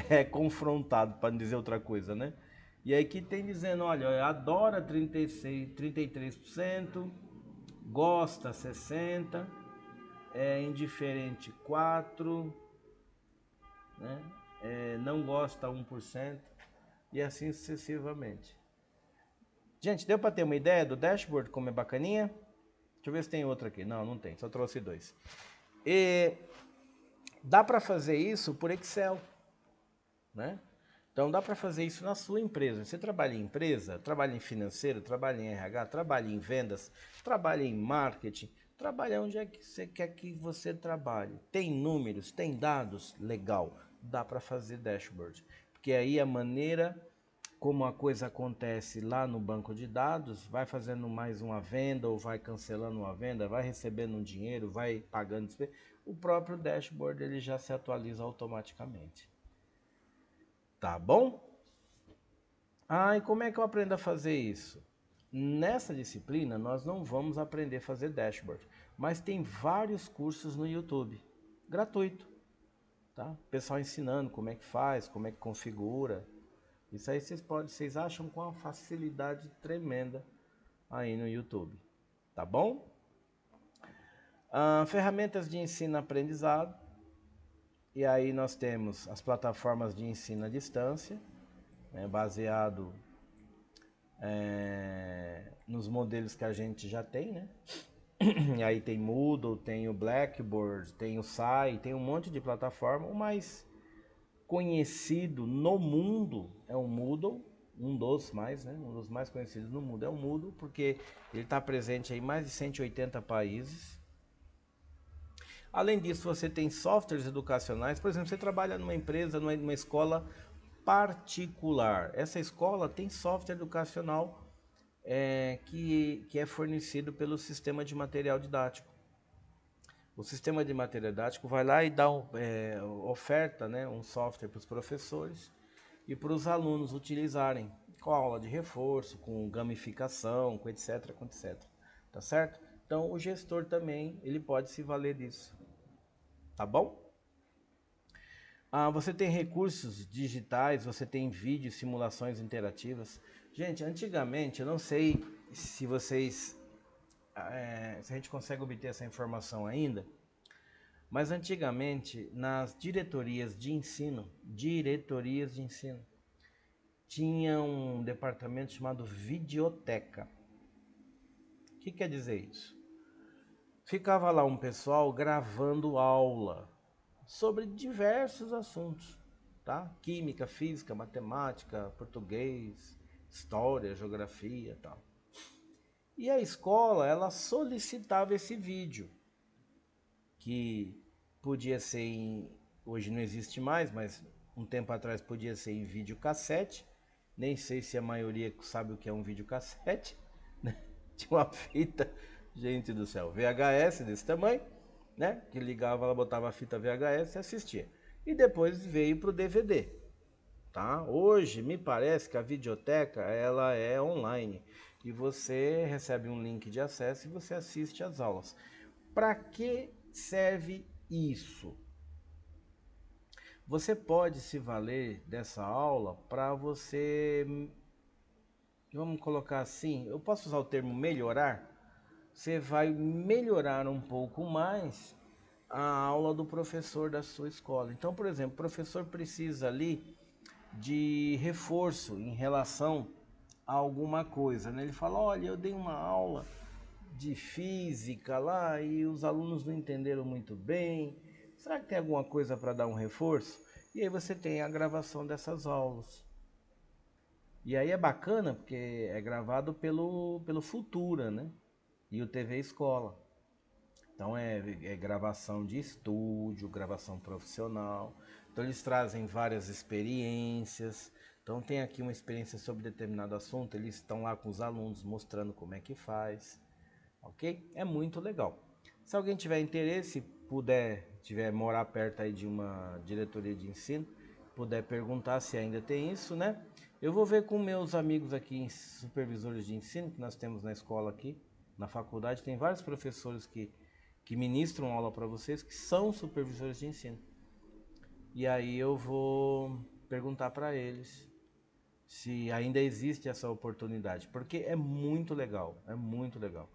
é confrontado, para não dizer outra coisa, né? E aí que tem dizendo, olha, adora 33%, gosta 60%, é indiferente 4%, né? Não gosta 1%, e assim sucessivamente. Gente, deu para ter uma ideia do dashboard, como é bacaninha? Deixa eu ver se tem outro aqui. Não, não tem, só trouxe 2. E dá para fazer isso por Excel, né? Então dá para fazer isso na sua empresa. Você trabalha em empresa, trabalha em financeiro, trabalha em RH, trabalha em vendas, trabalha em marketing, trabalha onde é que você quer que você trabalhe. Tem números, tem dados, legal. Dá para fazer dashboard. Porque aí a maneira como a coisa acontece lá no banco de dados, vai fazendo mais uma venda ou vai cancelando uma venda, vai recebendo um dinheiro, vai pagando despesa, o próprio dashboard ele já se atualiza automaticamente. Tá bom? Ah, e como é que eu aprendo a fazer isso? Nessa disciplina nós não vamos aprender a fazer dashboard, mas tem vários cursos no YouTube, gratuito, tá? Pessoal ensinando como é que faz, como é que configura. Isso aí vocês acham com uma facilidade tremenda aí no YouTube, tá bom? Ferramentas de ensino e aprendizado. E aí nós temos as plataformas de ensino à distância, né, baseado nos modelos que a gente já tem, né? E aí tem Moodle, tem o Blackboard, tem o Sai, tem um monte de plataforma. O mais conhecido no mundo é o Moodle, um dos mais, né? Um dos mais conhecidos no mundo é o Moodle, porque ele está presente em mais de 180 países. Além disso, você tem softwares educacionais. Por exemplo, você trabalha numa empresa, numa escola particular. Essa escola tem software educacional que é fornecido pelo sistema de material didático. O sistema de material didático vai lá e dá oferta, né, um software para os professores e para os alunos utilizarem com aula de reforço, com gamificação, com etc, com etc. Tá certo? Então o gestor também ele pode se valer disso. Tá bom? Você tem recursos digitais, você tem vídeos, simulações interativas. Gente, antigamente, eu não sei se vocês, se a gente consegue obter essa informação ainda, mas antigamente, nas diretorias de ensino, tinha um departamento chamado videoteca. O que quer dizer isso? Ficava lá um pessoal gravando aula sobre diversos assuntos, tá? Química, física, matemática, português, história, geografia, tal. E a escola, ela solicitava esse vídeo, que podia ser hoje não existe mais, mas um tempo atrás podia ser em videocassete. Nem sei se a maioria sabe o que é um videocassete, né? Tinha uma fita, gente do céu, VHS desse tamanho, né? Que ligava, ela botava a fita VHS e assistia. E depois veio para o DVD, tá? Hoje me parece que a videoteca ela é online e você recebe um link de acesso e você assiste às aulas. Para que serve isso? Você pode se valer dessa aula para você, vamos colocar assim, eu posso usar o termo melhorar? Você vai melhorar um pouco mais a aula do professor da sua escola. Então, por exemplo, o professor precisa ali de reforço em relação a alguma coisa, né? Ele fala, olha, eu dei uma aula de física lá e os alunos não entenderam muito bem. Será que tem alguma coisa para dar um reforço? E aí você tem a gravação dessas aulas. E aí é bacana porque é gravado pelo Futura, né? E o TV Escola. Então é gravação de estúdio, gravação profissional. Então eles trazem várias experiências. Então tem aqui uma experiência sobre determinado assunto, eles estão lá com os alunos mostrando como é que faz. Ok? É muito legal. Se alguém tiver interesse, tiver morar perto aí de uma diretoria de ensino, puder perguntar se ainda tem isso, né? Eu vou ver com meus amigos aqui, supervisores de ensino, que nós temos na escola aqui, na faculdade, tem vários professores que ministram aula para vocês, que são supervisores de ensino. E aí eu vou perguntar para eles se ainda existe essa oportunidade, porque é muito legal, é muito legal.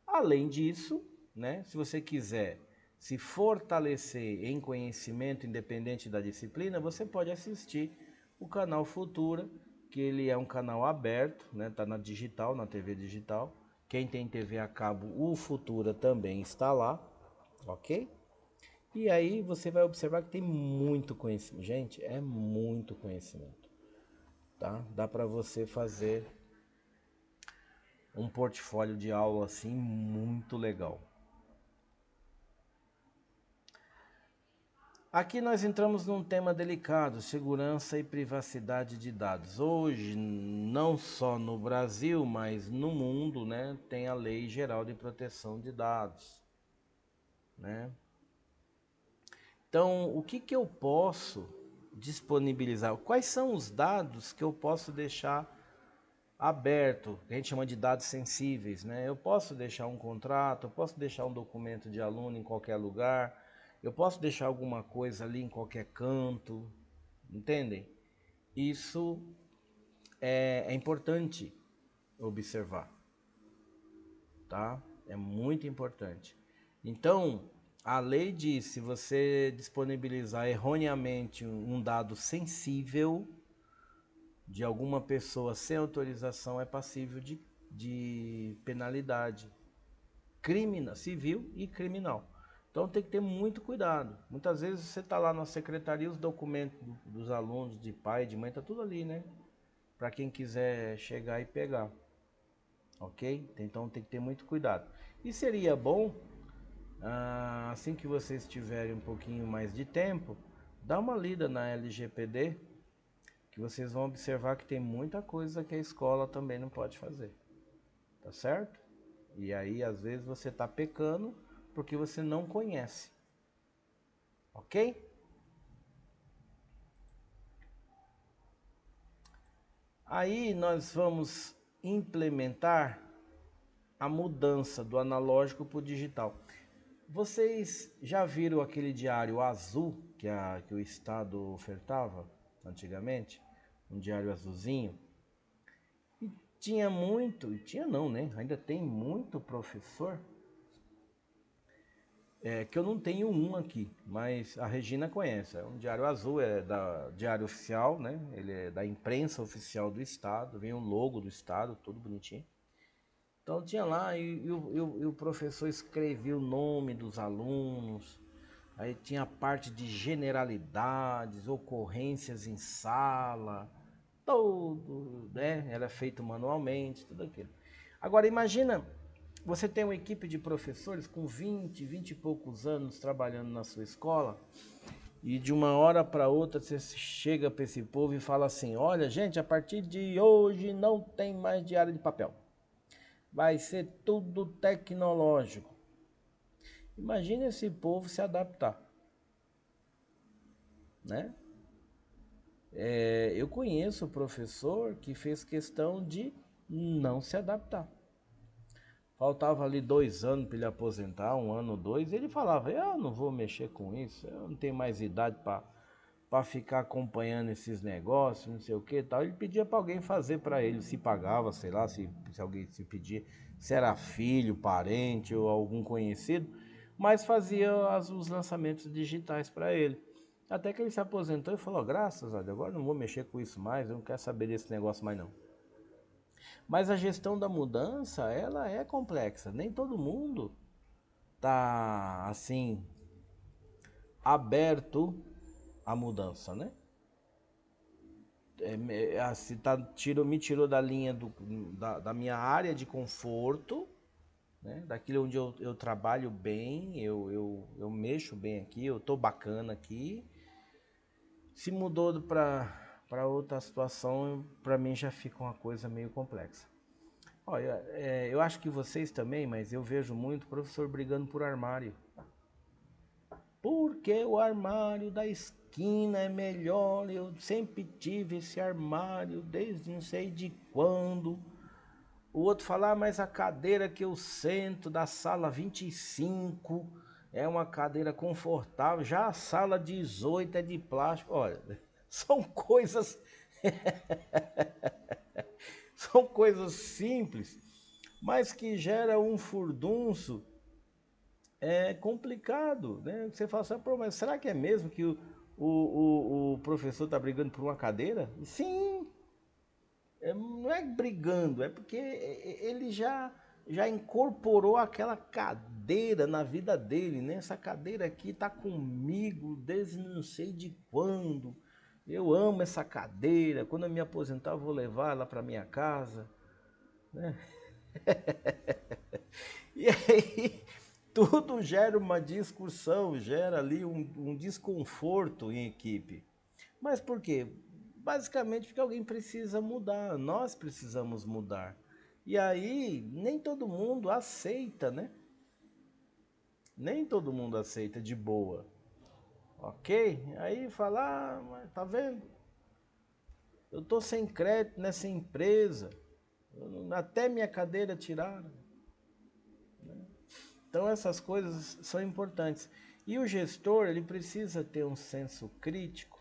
Além disso, né, se você quiser se fortalecer em conhecimento independente da disciplina, você pode assistir o canal Futura, que ele é um canal aberto, né? Tá na digital, na TV digital. Quem tem TV a cabo, o Futura também está lá, ok? E aí você vai observar que tem muito conhecimento. Gente, é muito conhecimento, tá? Dá para você fazer um portfólio de aula assim muito legal. Aqui nós entramos num tema delicado, segurança e privacidade de dados. Hoje, não só no Brasil, mas no mundo, né, tem a Lei Geral de Proteção de Dados, né? Então, o que que eu posso disponibilizar? Quais são os dados que eu posso deixar aberto, que a gente chama de dados sensíveis, né? Eu posso deixar um contrato, eu posso deixar um documento de aluno em qualquer lugar, eu posso deixar alguma coisa ali em qualquer canto, entendem? Isso é importante observar, tá? É muito importante. Então, a lei diz, se você disponibilizar erroneamente um dado sensível de alguma pessoa sem autorização, é passível de penalidade civil e criminal. Então tem que ter muito cuidado. Muitas vezes você está lá na secretaria, os documentos dos alunos, de pai, de mãe, tá tudo ali, né? Para quem quiser chegar e pegar. Ok? Então tem que ter muito cuidado. E seria bom, assim que vocês tiverem um pouquinho mais de tempo, dar uma lida na LGPD, que vocês vão observar que tem muita coisa que a escola também não pode fazer. Tá certo? E aí, às vezes, você está pecando porque você não conhece. Ok? Aí nós vamos implementar a mudança do analógico para o digital. Vocês já viram aquele diário azul que o Estado ofertava antigamente? Um diário azulzinho? E tinha muito, tinha não, né? Ainda tem muito professor que eu não tenho um aqui, mas a Regina conhece. É um diário azul, é da Diário Oficial, né? Ele é da imprensa oficial do Estado, vem o logo do Estado, tudo bonitinho. Então tinha lá e o professor escrevia o nome dos alunos, aí tinha a parte de generalidades, ocorrências em sala, tudo, né? Era feito manualmente, tudo aquilo. Agora imagina, você tem uma equipe de professores com 20 e poucos anos trabalhando na sua escola, e de uma hora para outra você chega para esse povo e fala assim: olha, gente, a partir de hoje não tem mais diário de papel. Vai ser tudo tecnológico. Imagina esse povo se adaptar, né? Eu conheço o professor que fez questão de não se adaptar. Faltava ali 2 anos para ele aposentar, 1 ano, 2. Ele falava: eu não vou mexer com isso, eu não tenho mais idade para ficar acompanhando esses negócios, não sei o que tal. Ele pedia para alguém fazer para ele, se pagava, sei lá, se alguém se pedia, se era filho, parente ou algum conhecido, mas fazia os lançamentos digitais para ele. Até que ele se aposentou e falou: graças a Deus, agora não vou mexer com isso mais, eu não quero saber desse negócio mais não. Mas a gestão da mudança, ela é complexa. Nem todo mundo tá assim aberto à mudança, né? Assim, me tirou da linha da minha área de conforto, né? Daquilo onde eu trabalho bem, eu mexo bem aqui, eu tô bacana aqui. Se mudou para outra situação, para mim já fica uma coisa meio complexa. Olha, eu acho que vocês também, mas eu vejo muito professor brigando por armário. Porque o armário da esquina é melhor, eu sempre tive esse armário desde não sei de quando. O outro fala: mas a cadeira que eu sento da sala 25 é uma cadeira confortável, já a sala 18 é de plástico. Olha, são coisas são coisas simples, mas que gera um furdunço complicado, né? Você fala assim: pô, mas será que é mesmo que o professor está brigando por uma cadeira? Sim, não é brigando, é porque ele já incorporou aquela cadeira na vida dele, né? Essa cadeira aqui tá comigo desde não sei de quando. Eu amo essa cadeira. Quando eu me aposentar, eu vou levar ela para minha casa, né? E aí tudo gera uma discussão, gera ali um desconforto em equipe. Mas por quê? Basicamente porque alguém precisa mudar, nós precisamos mudar. E aí nem todo mundo aceita, né? Nem todo mundo aceita de boa. Ok? Aí fala, ah, mas tá vendo? Eu tô sem crédito nessa empresa. Até minha cadeira tiraram. Então essas coisas são importantes. E o gestor, ele precisa ter um senso crítico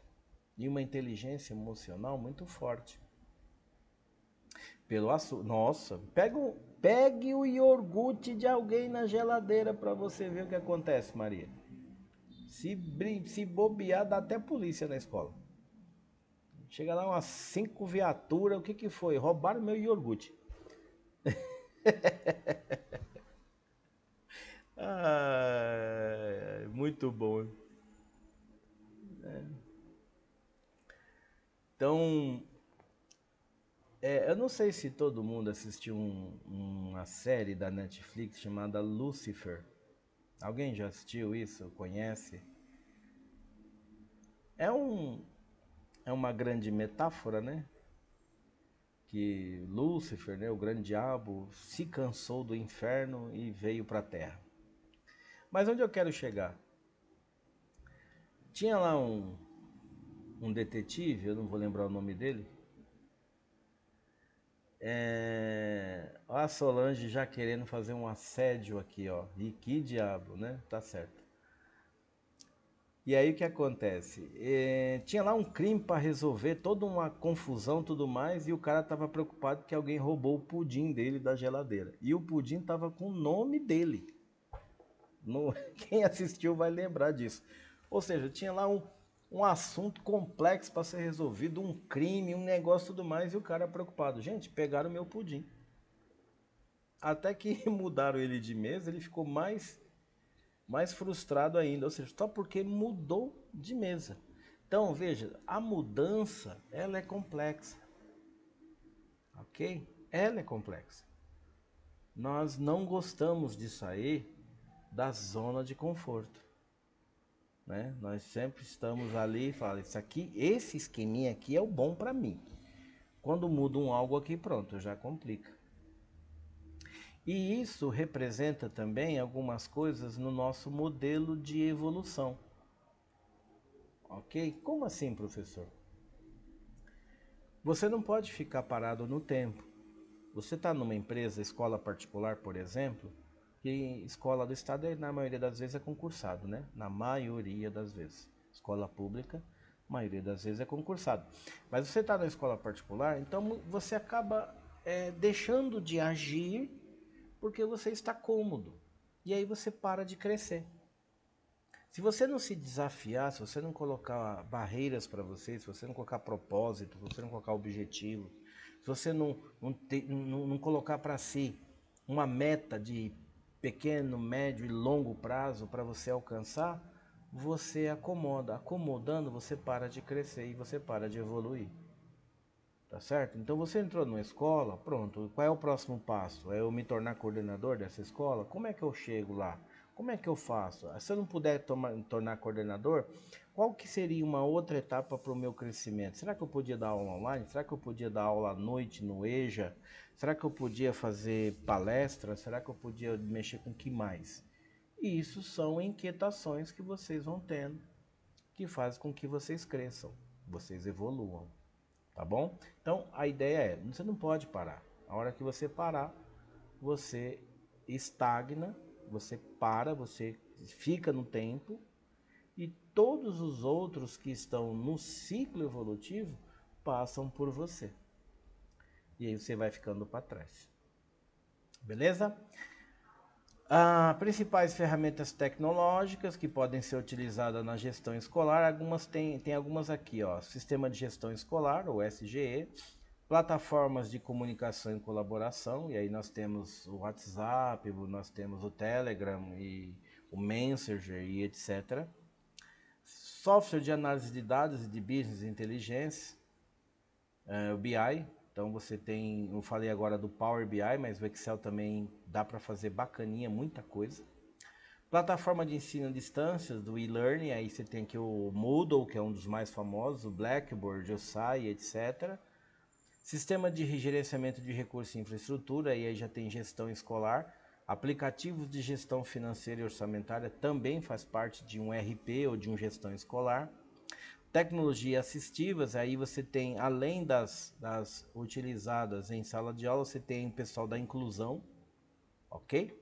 e uma inteligência emocional muito forte. Pelo assunto. Nossa, pegue o iogurte de alguém na geladeira para você ver o que acontece, Maria. Se bobear, dá até polícia na escola. Chega lá umas 5 viaturas, o que que foi? Roubaram meu iogurte. Muito bom. Então, eu não sei se todo mundo assistiu uma série da Netflix chamada Lucifer. Alguém já assistiu isso? Conhece? É, é uma grande metáfora, né? Que Lúcifer, né, o grande diabo, se cansou do inferno e veio para a terra. Mas onde eu quero chegar? Tinha lá um detetive, eu não vou lembrar o nome dele. A Solange já querendo fazer um assédio aqui, ó. E que diabo, né? Tá certo. E aí o que acontece? Tinha lá um crime para resolver, toda uma confusão, tudo mais, e o cara tava preocupado que alguém roubou o pudim dele da geladeira. E o pudim tava com o nome dele. Quem assistiu vai lembrar disso. Ou seja, tinha lá um assunto complexo para ser resolvido, um crime, um negócio tudo mais, e o cara preocupado. Gente, pegaram o meu pudim. Até que mudaram ele de mesa, ele ficou mais frustrado ainda. Ou seja, só porque mudou de mesa. Então, veja, a mudança, ela é complexa. Ok? Ela é complexa. Nós não gostamos de sair da zona de conforto. Né? Nós sempre estamos ali e falamos, isso aqui, esse esqueminha aqui é o bom para mim. Quando muda algo aqui, pronto, já complica. E isso representa também algumas coisas no nosso modelo de evolução. Ok? Como assim, professor? Você não pode ficar parado no tempo. Você está numa empresa, escola particular, por exemplo, que escola do estado, na maioria das vezes, é concursado, né? Na maioria das vezes. Escola pública, maioria das vezes é concursado. Mas você está na escola particular, então você acaba deixando de agir porque você está cômodo. E aí você para de crescer. Se você não se desafiar, se você não colocar barreiras para você, se você não colocar propósito, se você não colocar objetivo, se você não colocar para si uma meta de pequeno, médio e longo prazo para você alcançar, você acomoda. Acomodando, você para de crescer e você para de evoluir. Tá certo? Então você entrou numa escola, pronto, qual é o próximo passo? É eu me tornar coordenador dessa escola? Como é que eu chego lá? Como é que eu faço? Se eu não puder me tornar coordenador, qual que seria uma outra etapa para o meu crescimento? Será que eu podia dar aula online? Será que eu podia dar aula à noite no EJA? Será que eu podia fazer palestra? Será que eu podia mexer com o que mais? E isso são inquietações que vocês vão tendo, que fazem com que vocês cresçam, vocês evoluam. Tá bom? Então a ideia é, você não pode parar. A hora que você parar, você estagna, você para, você fica no tempo e todos os outros que estão no ciclo evolutivo passam por você. E aí você vai ficando para trás. Beleza? Principais ferramentas tecnológicas que podem ser utilizadas na gestão escolar, tem algumas aqui, ó. Sistema de Gestão Escolar, o SGE, plataformas de comunicação e colaboração, e aí nós temos o WhatsApp, nós temos o Telegram e o Messenger e etc. Software de análise de dados e de business inteligência, o BI. Então você tem, eu falei agora do Power BI, mas o Excel também dá para fazer bacaninha, muita coisa. Plataforma de ensino à distância, do e-learning, aí você tem aqui o Moodle, que é um dos mais famosos, o Blackboard, o SAI, etc. Sistema de gerenciamento de recursos e infraestrutura, aí já tem gestão escolar. Aplicativos de gestão financeira e orçamentária também faz parte de um RP ou de uma gestão escolar. Tecnologias assistivas, aí você tem, além das utilizadas em sala de aula, você tem o pessoal da inclusão, ok?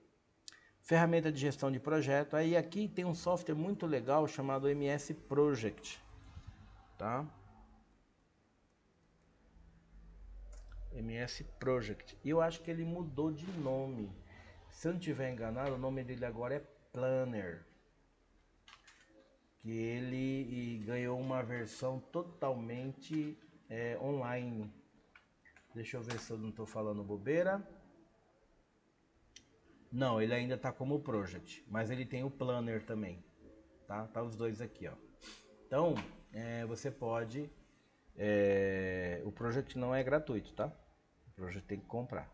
Ferramenta de gestão de projeto, aí aqui tem um software muito legal chamado MS Project, tá? MS Project, e eu acho que ele mudou de nome, se eu não estiver enganado, o nome dele agora é Planner, que ele ganhou uma versão totalmente online. Deixa eu ver se eu não estou falando bobeira. Não, ele ainda está como Project, mas ele tem o Planner também, tá? Tá os dois aqui, ó. Então, você pode... o Project não é gratuito, tá? O Project tem que comprar.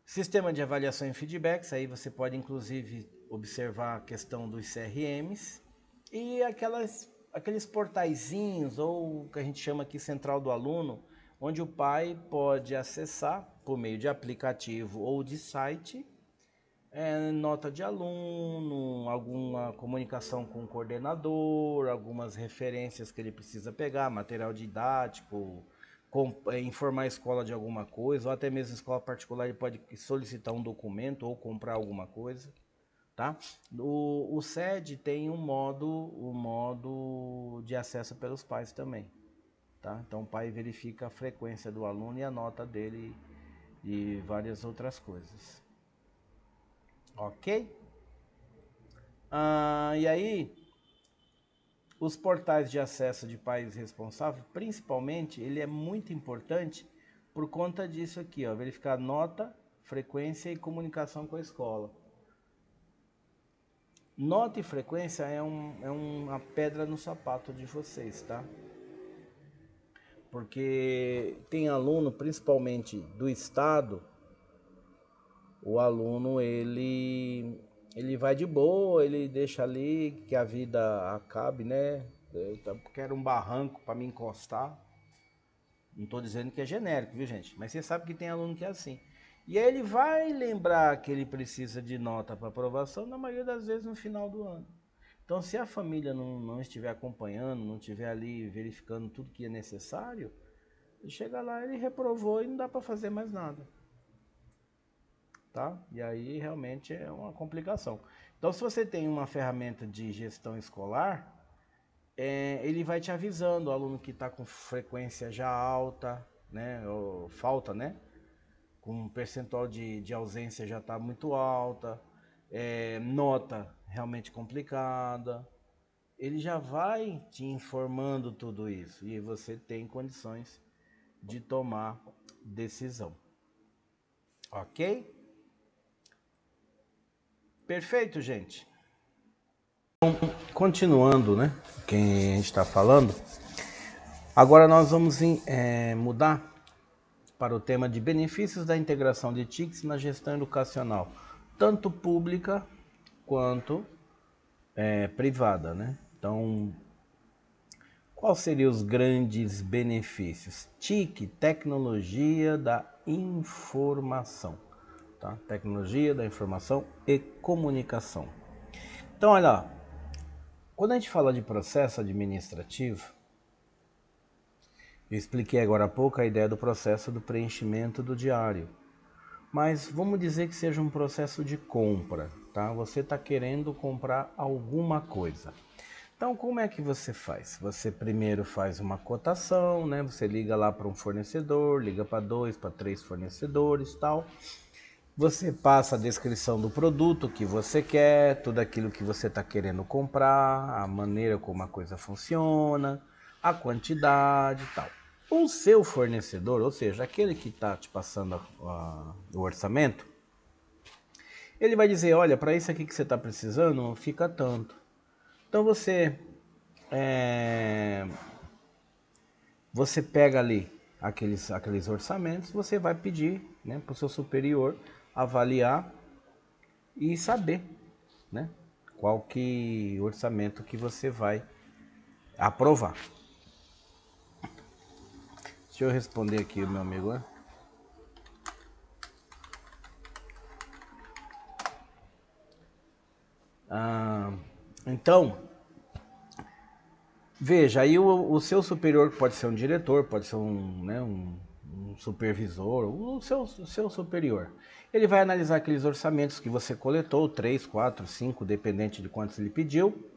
Sistema de avaliação e feedbacks, aí você pode inclusive observar a questão dos CRMs e aqueles portaizinhos, ou o que a gente chama aqui central do aluno, onde o pai pode acessar por meio de aplicativo ou de site, nota de aluno, alguma comunicação com o coordenador, algumas referências que ele precisa pegar, material didático, informar a escola de alguma coisa, ou até mesmo a escola particular ele pode solicitar um documento ou comprar alguma coisa, tá? O SED tem um modo de acesso pelos pais também, tá? Então o pai verifica a frequência do aluno e a nota dele e várias outras coisas. Ok? E aí, os portais de acesso de pais responsáveis, principalmente, ele é muito importante por conta disso aqui, ó, verificar nota, frequência e comunicação com a escola. Nota e frequência é uma pedra no sapato de vocês, tá? Porque tem aluno, principalmente do estado, o aluno ele vai de boa, ele deixa ali que a vida acabe, né? Eu quero um barranco para me encostar. Não estou dizendo que é genérico, viu, gente? Mas você sabe que tem aluno que é assim. E aí ele vai lembrar que ele precisa de nota para aprovação, na maioria das vezes no final do ano. Então, se a família não estiver acompanhando, não estiver ali verificando tudo que é necessário, ele chega lá, ele reprovou e não dá para fazer mais nada. Tá? E aí realmente é uma complicação. Então, se você tem uma ferramenta de gestão escolar, ele vai te avisando o aluno que está com frequência já alta, né, ou falta, né, com um percentual de ausência já está muito alta, nota realmente complicada. Ele já vai te informando tudo isso e você tem condições de tomar decisão. Ok? Perfeito, gente. Então, continuando, né? Quem a gente está falando. Agora nós vamos mudar para o tema de benefícios da integração de TICs na gestão educacional, tanto pública quanto privada, né? Então, quais seriam os grandes benefícios? TIC, tecnologia da informação, tá? Tecnologia da informação e comunicação. Então, olha, quando a gente fala de processo administrativo, eu expliquei agora há pouco a ideia do processo do preenchimento do diário. Mas vamos dizer que seja um processo de compra, tá? Você está querendo comprar alguma coisa. Então, como é que você faz? Você primeiro faz uma cotação, né? Você liga lá para um fornecedor, liga para 2, para 3 fornecedores, tal. Você passa a descrição do produto que você quer, tudo aquilo que você está querendo comprar, a maneira como a coisa funciona, a quantidade e tal. O seu fornecedor, ou seja, aquele que está te passando o orçamento, ele vai dizer, olha, para isso aqui que você está precisando, fica tanto. Então você pega ali aqueles orçamentos, você vai pedir, né, para o seu superior avaliar e saber, né, qual que orçamento que você vai aprovar. Deixa eu responder aqui o meu amigo, né? Então, veja, aí o seu superior pode ser um diretor, pode ser um supervisor, o seu superior. Ele vai analisar aqueles orçamentos que você coletou, 3, 4, 5, dependente de quantos ele pediu.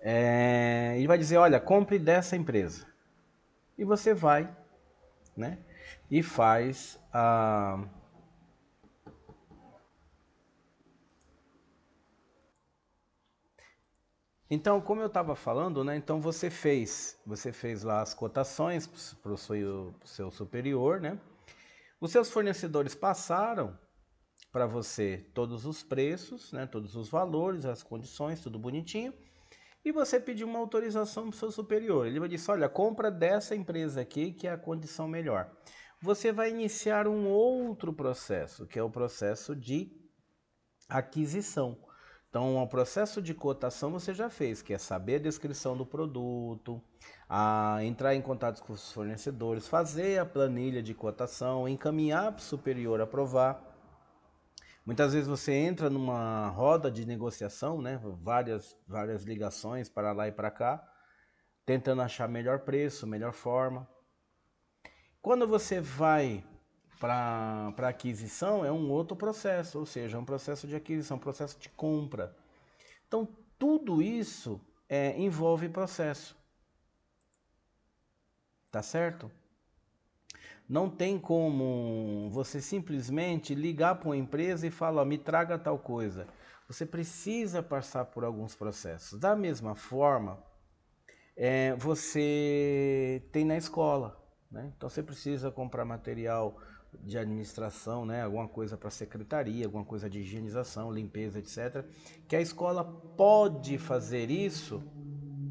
E vai dizer, olha, compre dessa empresa. E você vai, né, e faz a... Então, como eu estava falando, né? Então você fez lá as cotações para o seu superior, né? Os seus fornecedores passaram para você todos os preços, né? Todos os valores, as condições, tudo bonitinho. E você pediu uma autorização para o seu superior. Ele vai dizer, olha, compra dessa empresa aqui que é a condição melhor. Você vai iniciar um outro processo, que é o processo de aquisição. Então, o processo de cotação você já fez, que é saber a descrição do produto, entrar em contato com os fornecedores, fazer a planilha de cotação, encaminhar para o superior aprovar. Muitas vezes você entra numa roda de negociação, né? Várias ligações para lá e para cá, tentando achar melhor preço, melhor forma. Quando você vai para aquisição, é um outro processo, ou seja, é um processo de aquisição, um processo de compra. Então, tudo isso envolve processo. Tá certo? Não tem como você simplesmente ligar para uma empresa e falar, me traga tal coisa. Você precisa passar por alguns processos. Da mesma forma, você tem na escola, né? Então você precisa comprar material de administração, né? Alguma coisa para secretaria, alguma coisa de higienização, limpeza, etc. Que a escola pode fazer isso,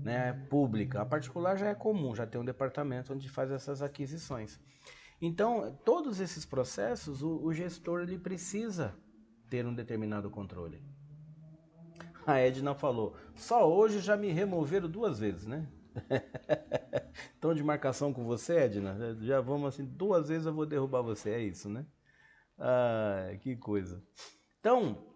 né? Pública. A particular já é comum, já tem um departamento onde faz essas aquisições. Então, todos esses processos, o gestor ele precisa ter um determinado controle. A Edna falou, só hoje já me removeram 2 vezes, né? Então de marcação com você, Edna, já vamos assim, 2 vezes eu vou derrubar você, é isso, né? Ah, que coisa. Então,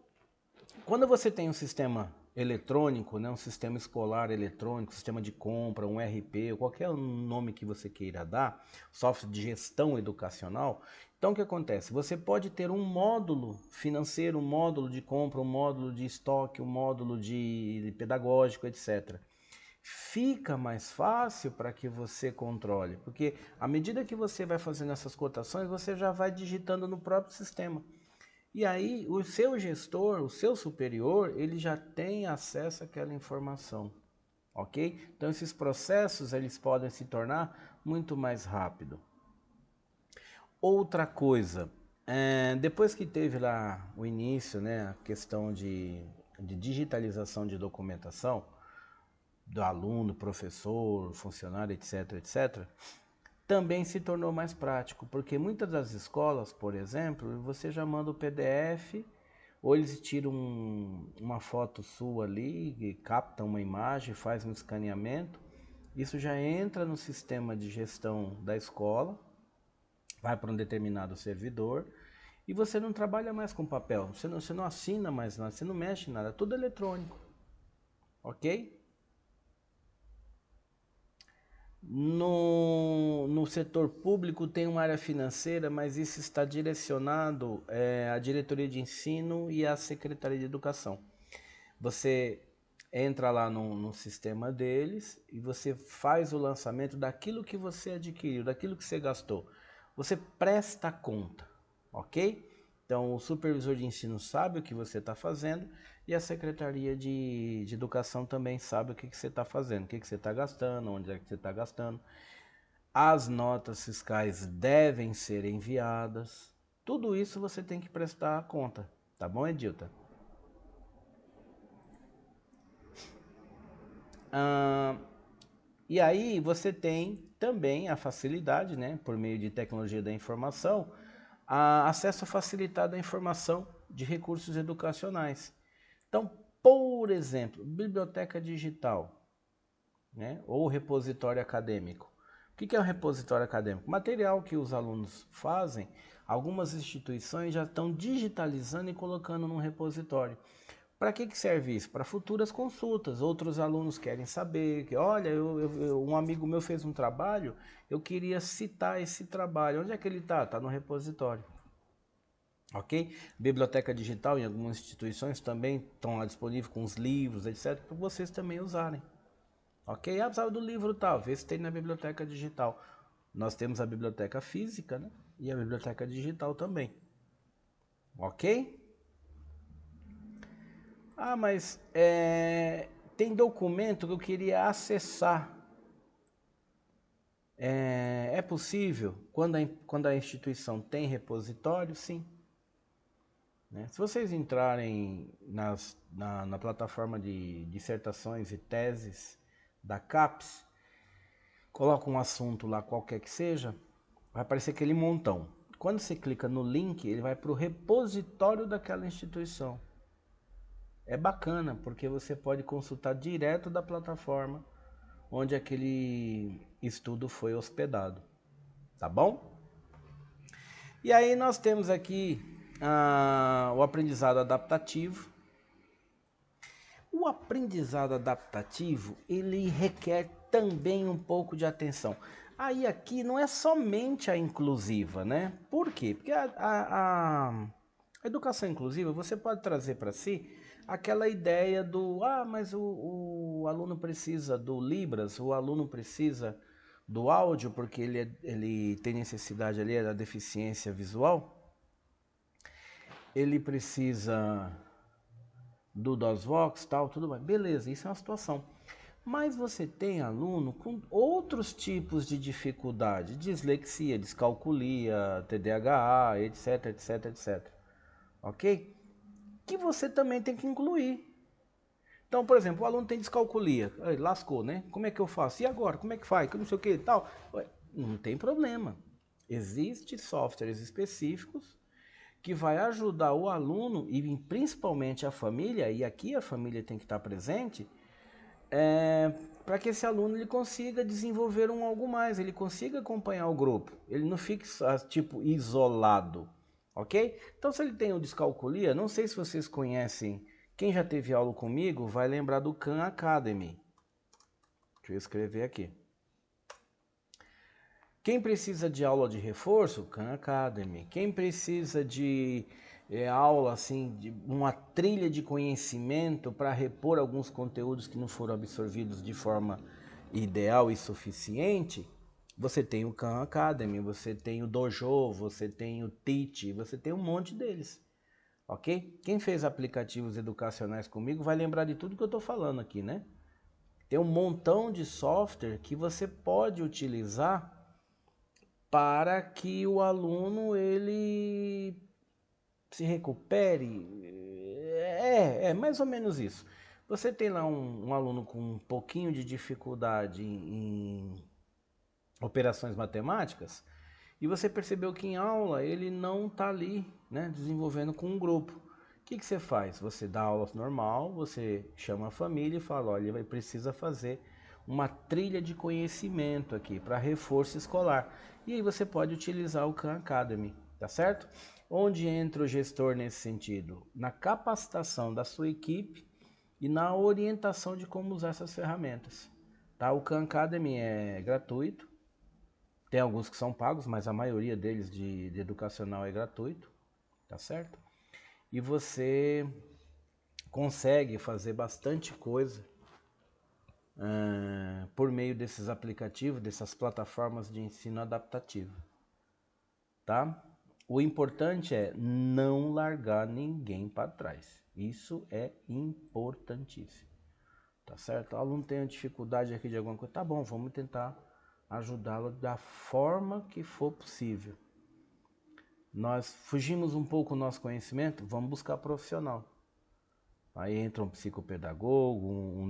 quando você tem um sistema eletrônico, né, um sistema escolar eletrônico, sistema de compra, um RP, qualquer nome que você queira dar, software de gestão educacional, então o que acontece? Você pode ter um módulo financeiro, um módulo de compra, um módulo de estoque, um módulo de pedagógico, etc. Fica mais fácil para que você controle, porque à medida que você vai fazendo essas cotações, você já vai digitando no próprio sistema. E aí o seu gestor, o seu superior, ele já tem acesso àquela informação, ok? Então esses processos eles podem se tornar muito mais rápido. Outra coisa, depois que teve lá o início, né, a questão de digitalização de documentação, do aluno, professor, funcionário, etc, etc, também se tornou mais prático, porque muitas das escolas, por exemplo, você já manda o PDF, ou eles tiram uma foto sua ali, captam uma imagem, faz um escaneamento, isso já entra no sistema de gestão da escola, vai para um determinado servidor, e você não trabalha mais com papel, você não assina mais nada, você não mexe em nada, é tudo eletrônico, ok? No setor público tem uma área financeira, mas isso está direcionado à diretoria de ensino e à secretaria de educação. Você entra lá no sistema deles e você faz o lançamento daquilo que você adquiriu, daquilo que você gastou. Você presta conta, ok? Então o supervisor de ensino sabe o que você está fazendo e a secretaria de educação também sabe o que você está fazendo, o que você está gastando, onde é que você está gastando. as notas fiscais devem ser enviadas. Tudo isso você tem que prestar conta, tá bom, Edilta? E aí você tem também a facilidade, né, por meio de tecnologia da informação, acesso facilitado à informação de recursos educacionais. Então, por exemplo, biblioteca digital, né, ou repositório acadêmico. O que é um repositório acadêmico? Material que os alunos fazem, algumas instituições já estão digitalizando e colocando num repositório. Para que serve isso? Para futuras consultas. Outros alunos querem saber que, olha, um amigo meu fez um trabalho, eu queria citar esse trabalho. Onde é que ele está? Está no repositório. Ok? Biblioteca digital em algumas instituições também estão lá disponíveis com os livros, etc, para vocês também usarem. Ok? Precisava do livro tal, vê se tem na biblioteca digital. Nós temos a biblioteca física, né? E a biblioteca digital também. Ok? Mas tem documento que eu queria acessar. É possível? Quando a instituição tem repositório, sim. Né? Se vocês entrarem na plataforma de dissertações e teses da CAPES, coloca um assunto lá qualquer que seja, vai aparecer aquele montão. Quando você clica no link, ele vai para o repositório daquela instituição. É bacana, porque você pode consultar direto da plataforma onde aquele estudo foi hospedado. Tá bom? E aí nós temos aqui o aprendizado adaptativo. O aprendizado adaptativo, ele requer também um pouco de atenção. Aí aqui não é somente a inclusiva, né? Por quê? Porque a educação inclusiva, você pode trazer para si aquela ideia do, mas o aluno precisa do Libras, o aluno precisa do áudio, porque ele tem necessidade ali da deficiência visual, ele precisa do DOSVox, tal, tudo bem. Beleza, isso é uma situação. Mas você tem aluno com outros tipos de dificuldade, dislexia, descalculia, TDAH, etc, etc, etc. Ok? Que você também tem que incluir. Então, por exemplo, o aluno tem descalculia, lascou, né? Como é que eu faço? E agora? Como é que faz? Que não sei o que e tal. Não tem problema. Existem softwares específicos que vai ajudar o aluno e principalmente a família, e aqui a família tem que estar presente, para que esse aluno ele consiga desenvolver algo mais, ele consiga acompanhar o grupo, ele não fique tipo isolado, ok? Então se ele tem o descalculia, não sei se vocês conhecem, quem já teve aula comigo vai lembrar do Khan Academy. Deixa eu escrever aqui. Quem precisa de aula de reforço, Khan Academy. Quem precisa de aula, assim, de uma trilha de conhecimento para repor alguns conteúdos que não foram absorvidos de forma ideal e suficiente, você tem o Khan Academy, você tem o Dojo, você tem o Teach, você tem um monte deles. Ok? Quem fez aplicativos educacionais comigo vai lembrar de tudo que eu estou falando aqui, né? Tem um montão de software que você pode utilizar para que o aluno ele se recupere. É mais ou menos isso. Você tem lá um aluno com um pouquinho de dificuldade em operações matemáticas e você percebeu que em aula ele não está ali, né, desenvolvendo com um grupo. O que você faz? Você dá aula normal, você chama a família e fala, olha, ele precisa fazer uma trilha de conhecimento aqui para reforço escolar. E aí você pode utilizar o Khan Academy, tá certo? Onde entra o gestor nesse sentido? Na capacitação da sua equipe e na orientação de como usar essas ferramentas. Tá? O Khan Academy é gratuito, tem alguns que são pagos, mas a maioria deles de educacional é gratuito, tá certo? E você consegue fazer bastante coisa por meio desses aplicativos, dessas plataformas de ensino adaptativo, tá? O importante é não largar ninguém para trás. Isso é importantíssimo, tá certo? O aluno tem uma dificuldade aqui de alguma coisa, tá bom, vamos tentar ajudá-lo da forma que for possível. Nós fugimos um pouco do nosso conhecimento, vamos buscar profissional. Aí entra um psicopedagogo, um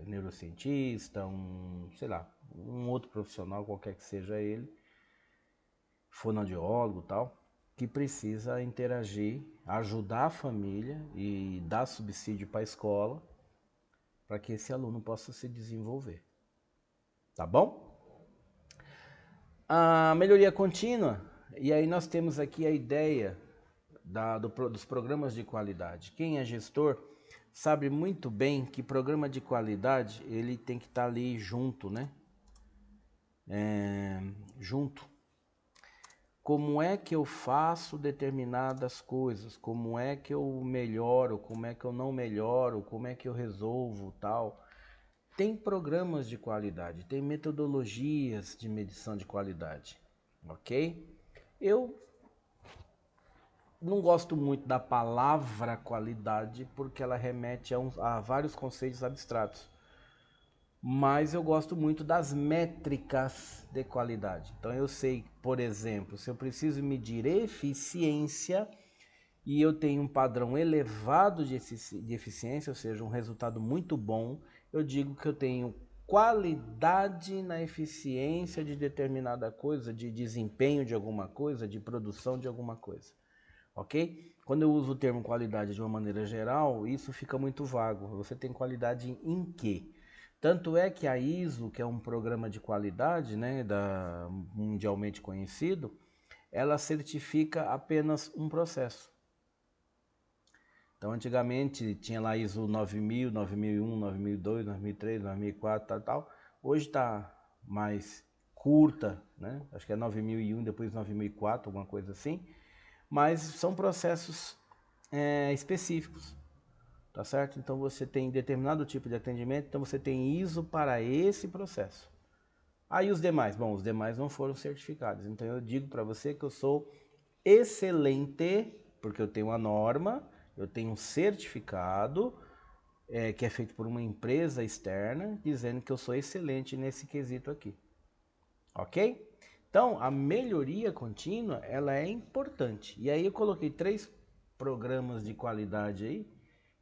neurocientista, sei lá, um outro profissional, qualquer que seja ele, fonoaudiólogo e tal, que precisa interagir, ajudar a família e dar subsídio para a escola, para que esse aluno possa se desenvolver. Tá bom? A melhoria contínua, e aí nós temos aqui a ideia dos programas de qualidade. Quem é gestor sabe muito bem que programa de qualidade ele tem que estar ali junto, né? Junto. Como é que eu faço determinadas coisas? Como é que eu melhoro? Como é que eu não melhoro? Como é que eu resolvo tal? Tem programas de qualidade, tem metodologias de medição de qualidade, ok? Eu não gosto muito da palavra qualidade porque ela remete a vários conceitos abstratos. Mas eu gosto muito das métricas de qualidade. Então eu sei, por exemplo, se eu preciso medir eficiência e eu tenho um padrão elevado de eficiência, ou seja, um resultado muito bom, eu digo que eu tenho qualidade na eficiência de determinada coisa, de desempenho de alguma coisa, de produção de alguma coisa. Ok? Quando eu uso o termo qualidade de uma maneira geral, isso fica muito vago. Você tem qualidade em quê? Tanto é que a ISO, que é um programa de qualidade, né, mundialmente conhecido, ela certifica apenas um processo. Então, antigamente tinha lá ISO 9000, 9001, 9002, 9003, 9004, tal, tal. Hoje está mais curta, né? Acho que é 9001, depois 9004, alguma coisa assim. Mas são processos específicos. Tá certo? Então você tem determinado tipo de atendimento, então você tem ISO para esse processo. Aí os demais, bom, os demais não foram certificados. Então eu digo para você que eu sou excelente, porque eu tenho uma norma, eu tenho um certificado, que é feito por uma empresa externa, dizendo que eu sou excelente nesse quesito aqui. Ok? Então a melhoria contínua, ela é importante. E aí eu coloquei 3 programas de qualidade aí,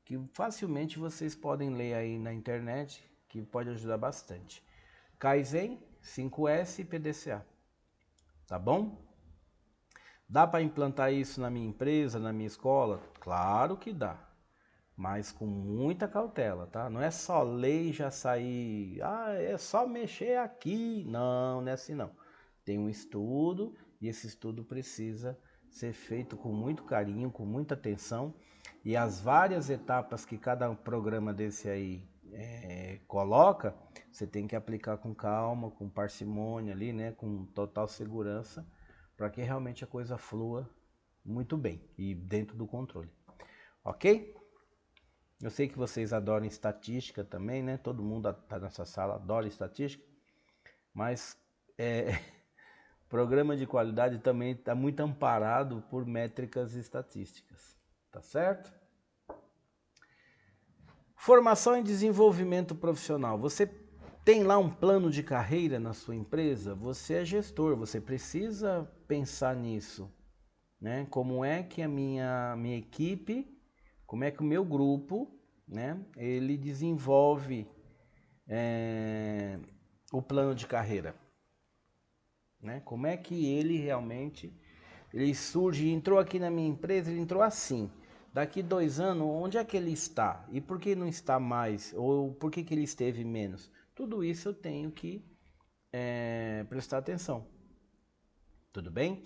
que facilmente vocês podem ler aí na internet, que pode ajudar bastante. Kaizen, 5S e PDCA. Tá bom? Dá para implantar isso na minha empresa, na minha escola? Claro que dá, mas com muita cautela, tá? Não é só ler e já sair, é só mexer aqui. Não, não é assim não. Tem um estudo e esse estudo precisa ser feito com muito carinho, com muita atenção, e as várias etapas que cada programa desse aí coloca, você tem que aplicar com calma, com parcimônia ali, né, com total segurança, para que realmente a coisa flua muito bem e dentro do controle. Ok? Eu sei que vocês adoram estatística também, né? Todo mundo tá nessa sala adora estatística, mas programa de qualidade também está muito amparado por métricas estatísticas, tá certo? Formação e desenvolvimento profissional. Você tem lá um plano de carreira na sua empresa? Você é gestor, você precisa pensar nisso, né? Como é que a minha equipe, como é que o meu grupo, né? Ele desenvolve o plano de carreira, né? Como é que ele realmente surge, entrou aqui na minha empresa, ele entrou assim. Daqui 2 anos, onde é que ele está? E por que não está mais? Ou por que ele esteve menos? Tudo isso eu tenho que prestar atenção. Tudo bem?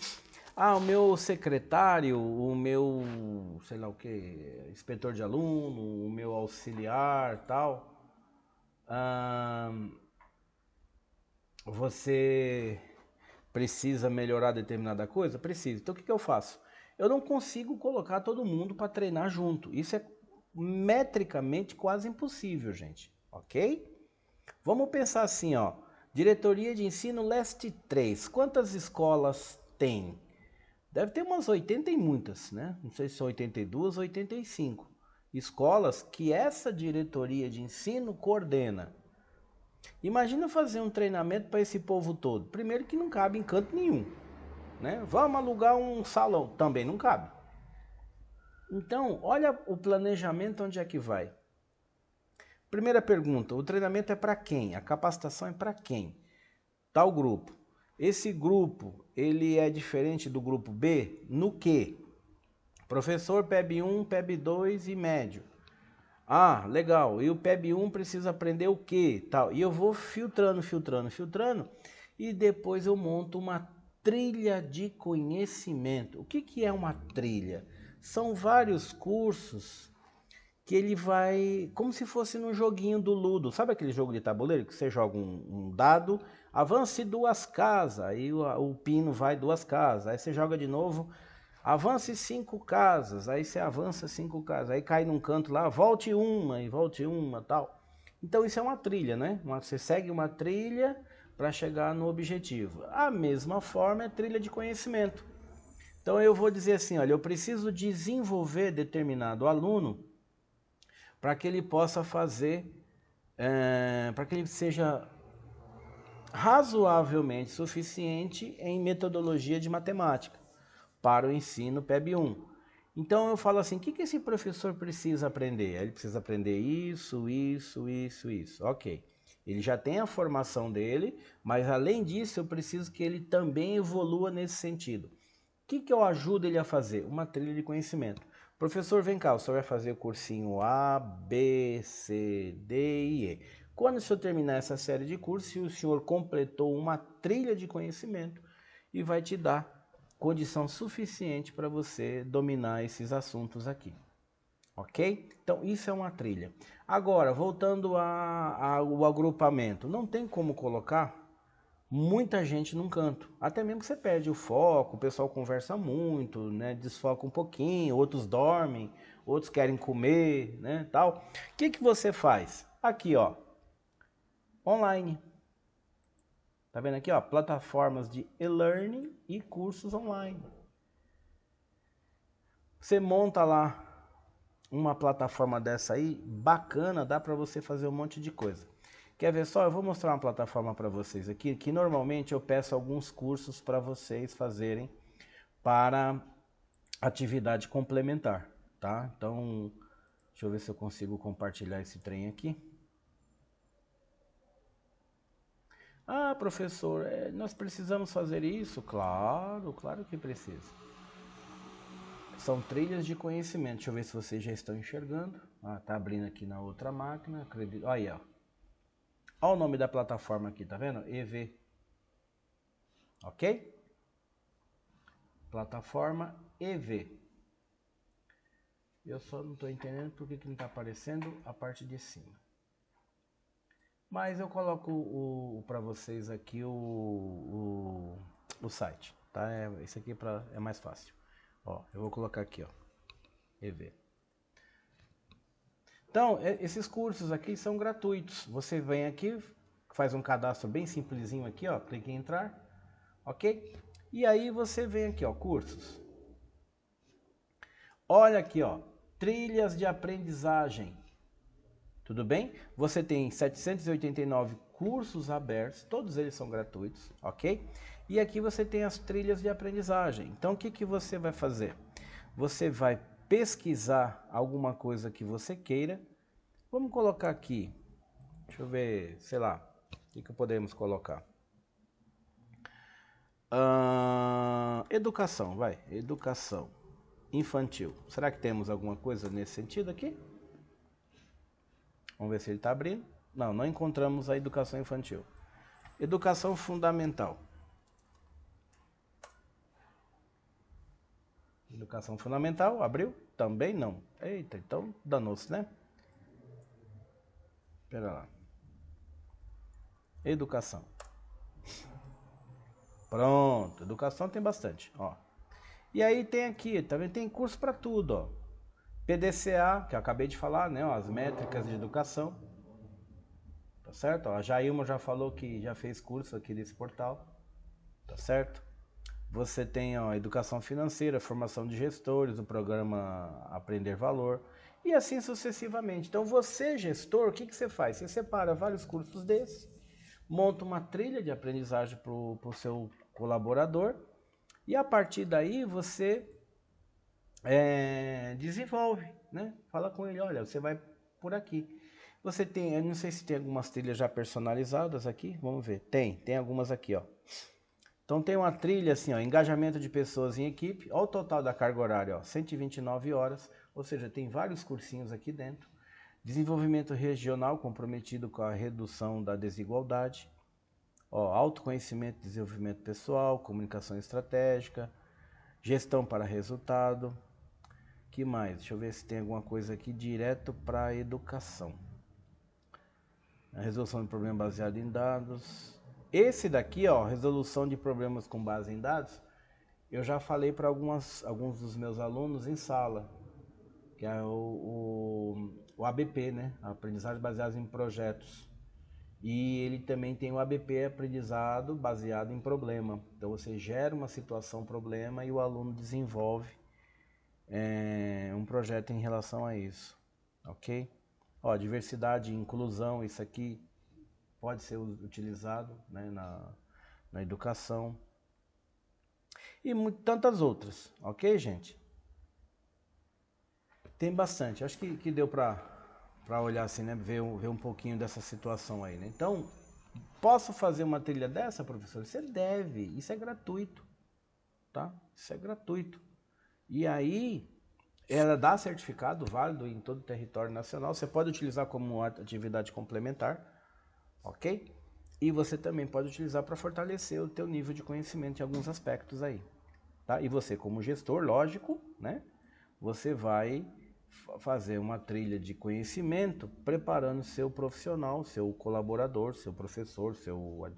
O meu secretário, o meu, sei lá o que, inspetor de aluno, o meu auxiliar, tal. Você precisa melhorar determinada coisa? Precisa. Então o que eu faço? Eu não consigo colocar todo mundo para treinar junto. Isso é metricamente quase impossível, gente. Ok? Vamos pensar assim, ó. Diretoria de Ensino Leste 3. Quantas escolas tem? Deve ter umas 80 e muitas, né? Não sei se são 82 ou 85 escolas que essa diretoria de ensino coordena. Imagina fazer um treinamento para esse povo todo. Primeiro que não cabe em canto nenhum, né? Vamos alugar um salão, também não cabe. Então, olha o planejamento onde é que vai. Primeira pergunta, o treinamento é para quem? A capacitação é para quem? Tal grupo. Esse grupo, ele é diferente do grupo B? No quê? Professor PEB 1, PEB 2 e médio. Ah, legal. E o PEB 1 precisa aprender o quê? Tal. E eu vou filtrando, e depois eu monto uma trilha de conhecimento. O que é uma trilha? São vários cursos que ele vai, como se fosse num joguinho do Ludo. Sabe aquele jogo de tabuleiro que você joga um dado, avance 2 casas, aí o pino vai 2 casas, aí você joga de novo, avance 5 casas, aí você avança 5 casas, aí cai num canto lá, volte uma, tal. Então isso é uma trilha, né? Você segue uma trilha para chegar no objetivo. A mesma forma é trilha de conhecimento. Então eu vou dizer assim, olha, eu preciso desenvolver determinado aluno para que ele possa fazer, para que ele seja razoavelmente suficiente em metodologia de matemática para o ensino PEB 1. Então eu falo assim, o que esse professor precisa aprender? Ele precisa aprender isso. Ok. Ele já tem a formação dele, mas além disso eu preciso que ele também evolua nesse sentido. O que eu ajudo ele a fazer? Uma trilha de conhecimento. Professor, vem cá, o senhor vai fazer o cursinho A, B, C, D e E. Quando o senhor terminar essa série de cursos, o senhor completou uma trilha de conhecimento e vai te dar condição suficiente para você dominar esses assuntos aqui. Ok? Então, isso é uma trilha. Agora, voltando ao agrupamento, não tem como colocar muita gente num canto. Até mesmo que você perde o foco, o pessoal conversa muito, né? Desfoca um pouquinho, outros dormem, outros querem comer, né? Tal. O que você faz? Aqui, ó, online. Tá vendo aqui, ó, plataformas de e-learning e cursos online. Você monta lá uma plataforma dessa aí, bacana, dá para você fazer um monte de coisa. Quer ver só? Eu vou mostrar uma plataforma para vocês aqui, que normalmente eu peço alguns cursos para vocês fazerem para atividade complementar, tá? Então, deixa eu ver se eu consigo compartilhar esse trem aqui. Ah, professor, nós precisamos fazer isso? Claro, claro que precisa. São trilhas de conhecimento. Deixa eu ver se vocês já estão enxergando. Ah, tá abrindo aqui na outra máquina. Acredito. Aí, ó. Olha o nome da plataforma aqui, tá vendo? EV. Ok? Plataforma EV. Eu só não estou entendendo porque que não está aparecendo a parte de cima. Mas eu coloco para vocês aqui o site, tá? Esse aqui é mais fácil. Ó, eu vou colocar aqui, ó, EV. Então, esses cursos aqui são gratuitos. Você vem aqui, faz um cadastro bem simplesinho aqui, ó, clica em entrar, ok? E aí você vem aqui, ó, cursos. Olha aqui, ó, trilhas de aprendizagem. Tudo bem? Você tem 789 cursos abertos, todos eles são gratuitos, ok? E aqui você tem as trilhas de aprendizagem. Então, o que você vai fazer? Você vai pesquisar alguma coisa que você queira. Vamos colocar aqui, deixa eu ver, sei lá, o que podemos colocar? Educação, vai, educação infantil. Será que temos alguma coisa nesse sentido aqui? Vamos ver se ele está abrindo. Não, não encontramos a educação infantil. Educação fundamental. Educação fundamental, abriu? Também não. Eita, então danou-se, né? Espera lá. Educação. Pronto, educação tem bastante, ó. E aí tem aqui, tá vendo? Tem curso para tudo, ó. PDCA, que eu acabei de falar, né? Ó, as métricas de educação. Tá certo? Ó, a Jailma já falou que já fez curso aqui desse portal. Tá certo? Você tem, ó, educação financeira, formação de gestores, o programa Aprender Valor. e assim sucessivamente. Então você, gestor, o que você faz? Você separa vários cursos desses, monta uma trilha de aprendizagem para o seu colaborador e a partir daí você desenvolve, né? Fala com ele, olha, você vai por aqui. Você tem, eu não sei se tem algumas trilhas já personalizadas aqui, vamos ver. Tem algumas aqui, ó. Então tem uma trilha assim, ó, engajamento de pessoas em equipe, olha o total da carga horária, ó, 129 horas, ou seja, tem vários cursinhos aqui dentro. Desenvolvimento regional comprometido com a redução da desigualdade, ó, autoconhecimento e desenvolvimento pessoal, comunicação estratégica, gestão para resultado. Que mais? Deixa eu ver se tem alguma coisa aqui direto para a educação. A resolução de problemas baseado em dados. Esse daqui, ó, resolução de problemas com base em dados, eu já falei para alguns dos meus alunos em sala, que é o ABP, né? Aprendizagem baseada em projetos. E ele também tem o ABP, aprendizado baseado em problema. Então você gera uma situação, problema, e o aluno desenvolve um projeto em relação a isso, ok? Ó, diversidade e inclusão, isso aqui pode ser utilizado, né, na educação e tantas outras, ok, gente? Tem bastante, acho que deu para olhar assim, né, ver um pouquinho dessa situação aí, né? Então, posso fazer uma trilha dessa, professor? Você deve, isso é gratuito, tá? Isso é gratuito. E aí, ela dá certificado válido em todo o território nacional. Você pode utilizar como atividade complementar, ok? E você também pode utilizar para fortalecer o teu nível de conhecimento em alguns aspectos aí, tá? E você como gestor, lógico, né? Você vai fazer uma trilha de conhecimento preparando seu profissional, seu colaborador, seu professor, seu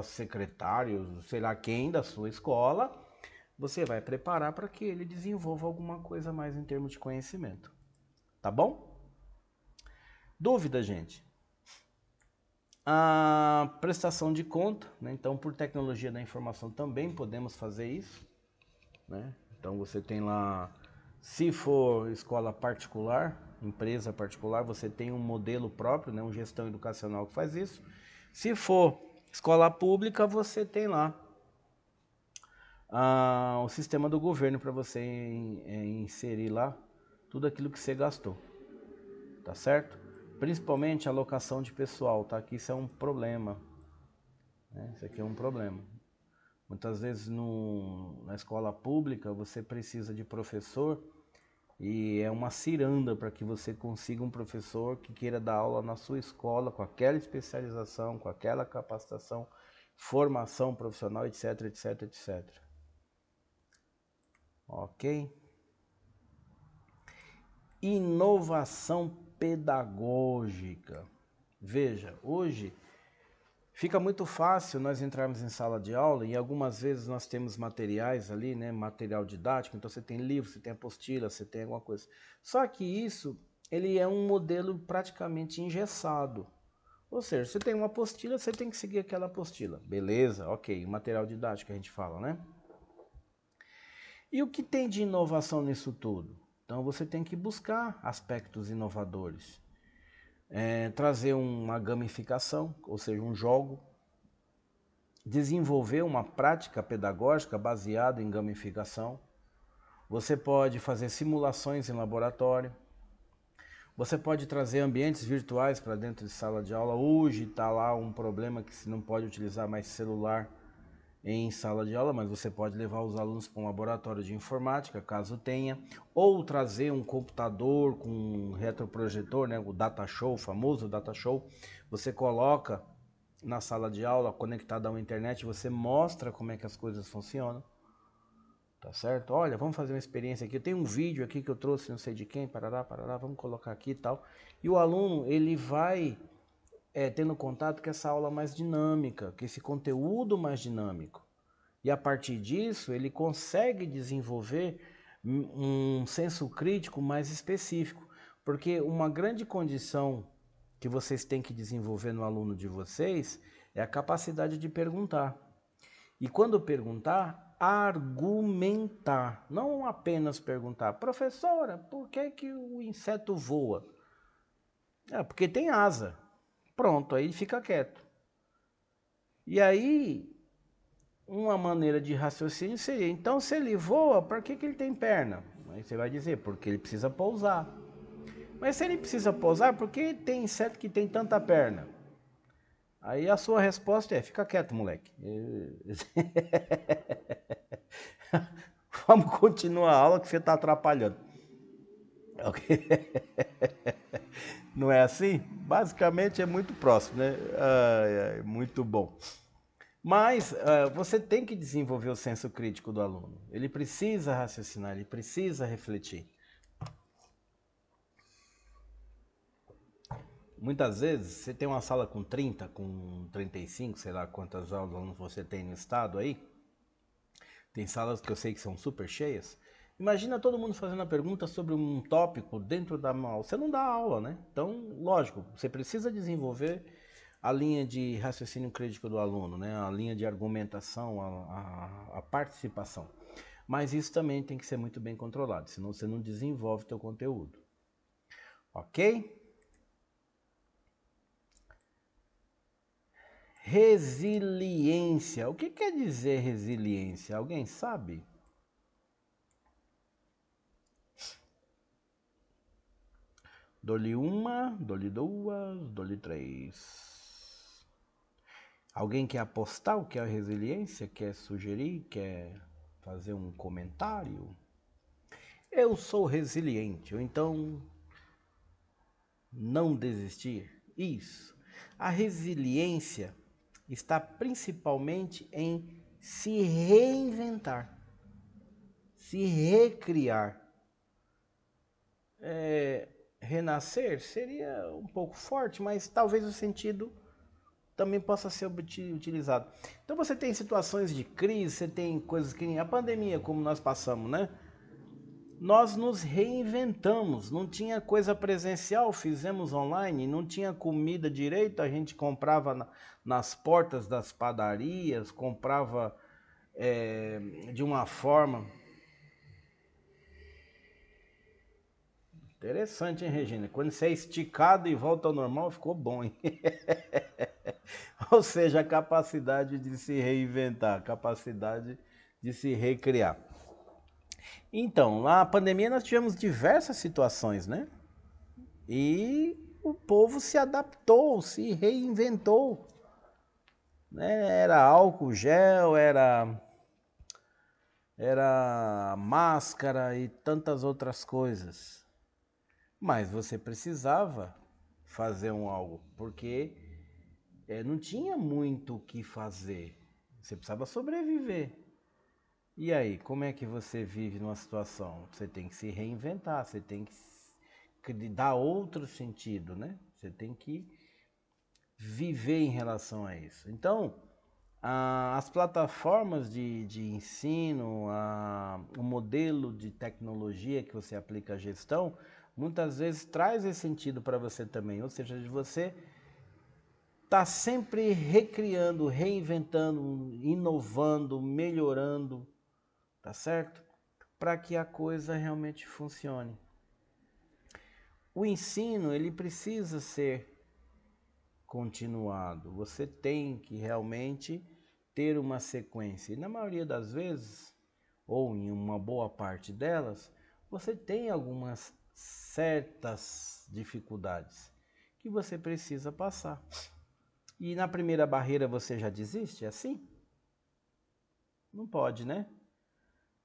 secretário, sei lá quem da sua escola. Você vai preparar para que ele desenvolva alguma coisa mais em termos de conhecimento. Tá bom? Dúvida, gente? A prestação de conta, né? Então, por tecnologia da informação também podemos fazer isso, né? Então, você tem lá, se for escola particular, empresa particular, você tem um modelo próprio, né? Um gestão educacional que faz isso. Se for escola pública, você tem lá o sistema do governo para você inserir lá tudo aquilo que você gastou, tá certo? Principalmente a alocação de pessoal, tá? Que isso é um problema, né? Isso aqui é um problema. Muitas vezes na escola pública você precisa de professor e é uma ciranda para que você consiga um professor que queira dar aula na sua escola com aquela especialização, com aquela capacitação, formação profissional, etc, etc, etc. Ok? Inovação pedagógica. Veja, hoje fica muito fácil nós entrarmos em sala de aula e algumas vezes nós temos materiais ali, né, material didático, então você tem livro, você tem apostila, você tem alguma coisa. Só que isso, ele é um modelo praticamente engessado. Ou seja, você tem uma apostila, você tem que seguir aquela apostila. Beleza, ok, material didático que a gente fala, né? E o que tem de inovação nisso tudo? Então você tem que buscar aspectos inovadores. Trazer uma gamificação, ou seja, um jogo. Desenvolver uma prática pedagógica baseada em gamificação. Você pode fazer simulações em laboratório. Você pode trazer ambientes virtuais para dentro de sala de aula. Hoje está lá um problema que se não pode utilizar mais celular em sala de aula, mas você pode levar os alunos para um laboratório de informática, caso tenha, ou trazer um computador com um retroprojetor, né, o data show, o famoso data show. Você coloca na sala de aula, conectado à internet, você mostra como é que as coisas funcionam, tá certo? Olha, vamos fazer uma experiência aqui, tem um vídeo aqui que eu trouxe, não sei de quem, parará, vamos colocar aqui e tal. E o aluno, ele vai tendo contato com essa aula mais dinâmica, com esse conteúdo mais dinâmico. E a partir disso, ele consegue desenvolver um senso crítico mais específico. Porque uma grande condição que vocês têm que desenvolver no aluno de vocês é a capacidade de perguntar. E quando perguntar, argumentar, não apenas perguntar, professora, por que que o inseto voa? Porque tem asa. Pronto, aí fica quieto. E aí, uma maneira de raciocínio seria, então se ele voa, por que que ele tem perna? Aí você vai dizer, porque ele precisa pousar. Mas se ele precisa pousar, por que tem inseto que tem tanta perna? Aí a sua resposta é, fica quieto, moleque. Vamos continuar a aula que você está atrapalhando. Ok? Não é assim? Basicamente é muito próximo, né? Muito bom. Mas você tem que desenvolver o senso crítico do aluno. Ele precisa raciocinar, ele precisa refletir. Muitas vezes você tem uma sala com 30, com 35, sei lá quantas alunos você tem no estado aí. Tem salas que eu sei que são super cheias. Imagina todo mundo fazendo a pergunta sobre um tópico dentro da aula. Você não dá aula, né? Então, lógico, você precisa desenvolver a linha de raciocínio crítico do aluno, né? A linha de argumentação, a participação. Mas isso também tem que ser muito bem controlado, senão você não desenvolve o teu conteúdo. Ok? Resiliência. O que quer dizer resiliência? Alguém sabe? Dou-lhe uma, dou-lhe duas, dou-lhe três. Alguém quer apostar o que é a resiliência? Quer sugerir? Quer fazer um comentário? Eu sou resiliente, ou então não desistir. Isso. A resiliência está principalmente em se reinventar, se recriar. Renascer seria um pouco forte, mas talvez o sentido também possa ser utilizado. Então você tem situações de crise, você tem coisas que nem a pandemia, como nós passamos, né? Nós nos reinventamos, não tinha coisa presencial, fizemos online, não tinha comida direito, a gente comprava nas portas das padarias, comprava de uma forma... Interessante, hein, Regina? Quando você é esticado e volta ao normal, ficou bom, hein? Ou seja, a capacidade de se reinventar, a capacidade de se recriar. Então, na pandemia nós tivemos diversas situações, né? E o povo se adaptou, se reinventou. Né? Era álcool gel, era máscara e tantas outras coisas. Mas você precisava fazer algo, porque não tinha muito o que fazer. Você precisava sobreviver. E aí, como é que você vive numa situação? Você tem que se reinventar, você tem que dar outro sentido, né? Você tem que viver em relação a isso. Então, as plataformas de ensino, o modelo de tecnologia que você aplica à gestão, muitas vezes traz esse sentido para você também, ou seja, de você tá sempre recriando, reinventando, inovando, melhorando, tá certo? Para que a coisa realmente funcione. O ensino, ele precisa ser continuado. Você tem que realmente ter uma sequência. E na maioria das vezes, ou em uma boa parte delas, você tem algumas certas dificuldades que você precisa passar. E na primeira barreira você já desiste? É assim? Não pode, né?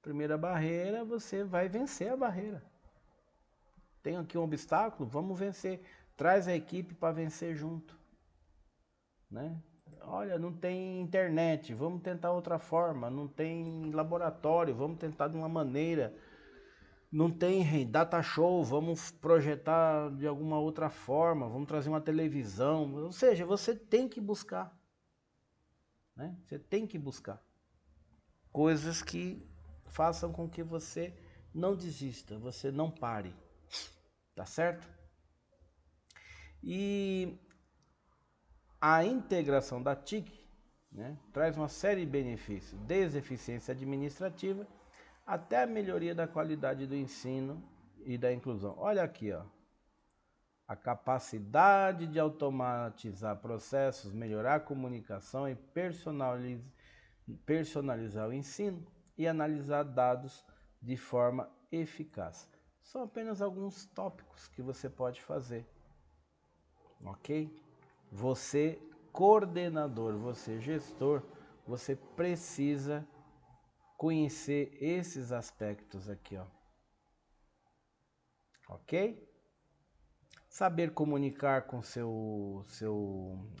Primeira barreira, você vai vencer a barreira. Tem aqui um obstáculo, vamos vencer. Traz a equipe para vencer junto. Né? Olha, não tem internet, vamos tentar outra forma. Não tem laboratório, vamos tentar de uma maneira. Não tem data show, vamos projetar de alguma outra forma. Vamos trazer uma televisão. Ou seja, você tem que buscar. Né? Você tem que buscar coisas que façam com que você não desista, você não pare. Tá certo? E a integração da TIC né? Traz uma série de benefícios, desde eficiência administrativa até a melhoria da qualidade do ensino e da inclusão. Olha aqui, ó. A capacidade de automatizar processos, melhorar a comunicação e personalizar o ensino e analisar dados de forma eficaz. São apenas alguns tópicos que você pode fazer, ok? Você, coordenador, você, gestor, você precisa conhecer esses aspectos aqui, ó. Ok? Saber comunicar com seu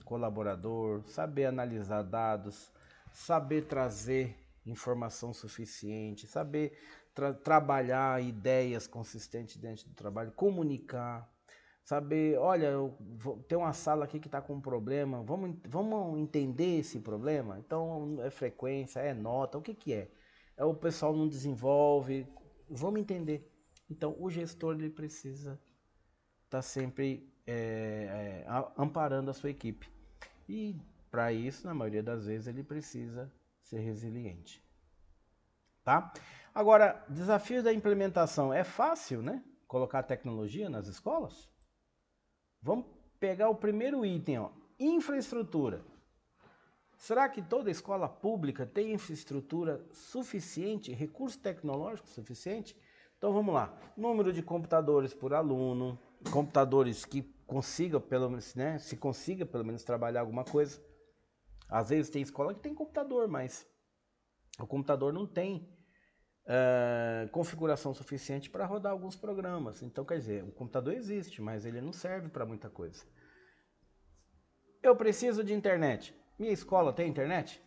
colaborador, saber analisar dados, saber trazer informação suficiente, saber trabalhar ideias consistentes dentro do trabalho, comunicar, saber, olha, tem uma sala aqui que está com um problema, vamos entender esse problema? Então, é frequência, é nota, o que que é? É o pessoal não desenvolve, vamos entender. Então, o gestor ele precisa estar sempre amparando a sua equipe. E para isso, na maioria das vezes, ele precisa ser resiliente. Tá? Agora, desafio da implementação. É fácil, né? Colocar tecnologia nas escolas? Vamos pegar o primeiro item, ó, infraestrutura. Será que toda escola pública tem infraestrutura suficiente, recurso tecnológico suficiente? Então vamos lá. Número de computadores por aluno, computadores que consiga pelo menos, né, se consiga pelo menos trabalhar alguma coisa. Às vezes tem escola que tem computador, mas o computador não tem configuração suficiente para rodar alguns programas. Então, quer dizer, o computador existe, mas ele não serve para muita coisa. Eu preciso de internet. Minha escola tem internet?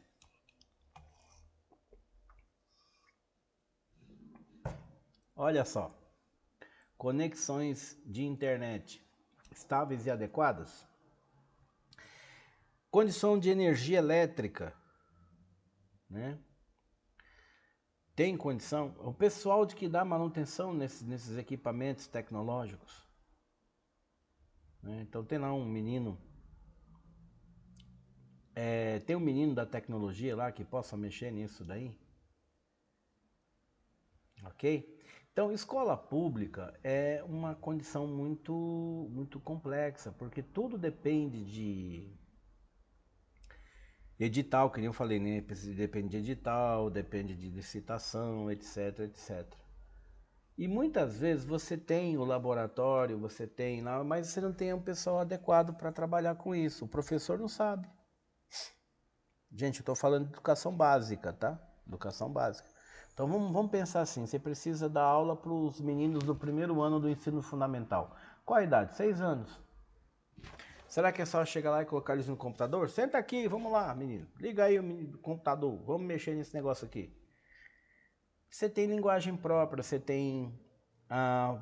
Olha só. Conexões de internet estáveis e adequadas. Condição de energia elétrica, né? Tem condição? O pessoal de que dá manutenção nesses equipamentos tecnológicos, né? Então tem lá um menino, tem um menino da tecnologia lá que possa mexer nisso daí, ok? Então escola pública é uma condição muito complexa, porque tudo depende de edital, que nem eu falei, né? Depende de edital, depende de licitação, etc, etc. E muitas vezes você tem o laboratório, você tem lá, mas você não tem um pessoal adequado para trabalhar com isso. O professor não sabe. Gente, eu estou falando de educação básica, tá? Educação básica. Então vamos pensar assim, você precisa dar aula para os meninos do primeiro ano do ensino fundamental. Qual a idade? 6 anos. Será que é só chegar lá e colocar eles no computador? Senta aqui, vamos lá, menino. Liga aí o computador, vamos mexer nesse negócio aqui. Você tem linguagem própria, você tem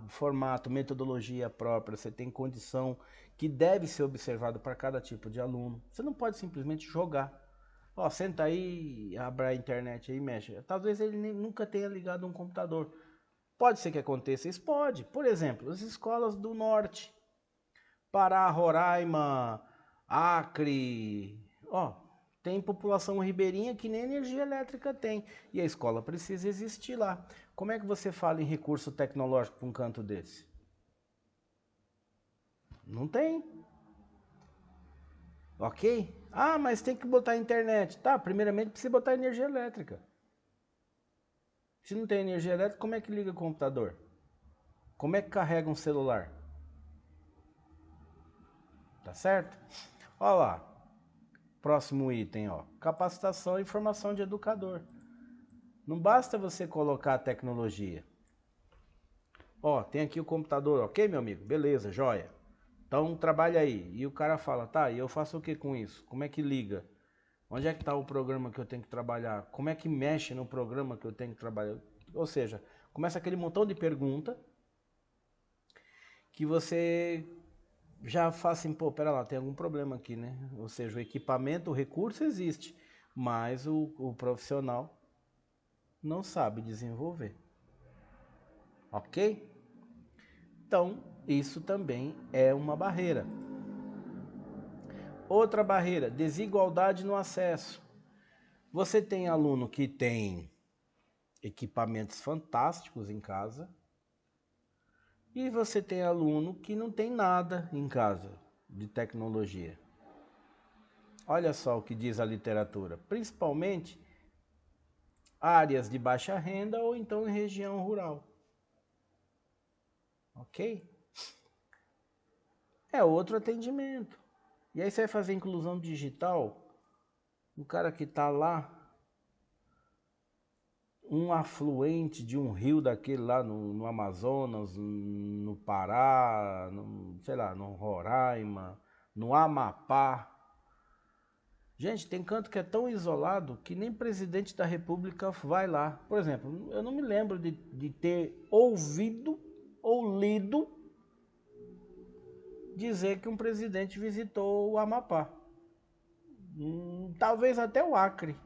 formato, metodologia própria, você tem condição que deve ser observado para cada tipo de aluno. Você não pode simplesmente jogar. Ó, senta aí, abre a internet aí e mexe. Talvez ele nunca tenha ligado um computador. Pode ser que aconteça isso? Pode. Por exemplo, as escolas do norte. Pará, Roraima, Acre, ó, tem população ribeirinha que nem energia elétrica tem. E a escola precisa existir lá. Como é que você fala em recurso tecnológico para um canto desse? Não tem. Ok? Ah, mas tem que botar internet. Tá, primeiramente precisa botar energia elétrica. Se não tem energia elétrica, como é que liga o computador? Como é que carrega um celular? Tá certo? Olha lá. Próximo item, ó. Capacitação e formação de educador. Não basta você colocar a tecnologia. Ó, tem aqui o computador, ok, meu amigo? Beleza, joia. Então trabalha aí. E o cara fala, tá, e eu faço o que com isso? Como é que liga? Onde é que está o programa que eu tenho que trabalhar? Como é que mexe no programa que eu tenho que trabalhar? Ou seja, começa aquele montão de pergunta que você já faz assim, pô, pera lá, tem algum problema aqui, né? Ou seja, o equipamento, o recurso existe, mas o profissional não sabe desenvolver. Ok? Então, isso também é uma barreira. Outra barreira, desigualdade no acesso. Você tem aluno que tem equipamentos fantásticos em casa e você tem aluno que não tem nada em casa de tecnologia. Olha só o que diz a literatura, principalmente áreas de baixa renda ou então em região rural. Ok? É outro atendimento. E aí você vai fazer inclusão digital, o cara que está lá, um afluente de um rio daquele lá no Amazonas, no Pará, sei lá, no Roraima, no Amapá. Gente, tem canto que é tão isolado que nem presidente da república vai lá. Por exemplo, eu não me lembro de ter ouvido ou lido dizer que um presidente visitou o Amapá. Talvez até o Acre.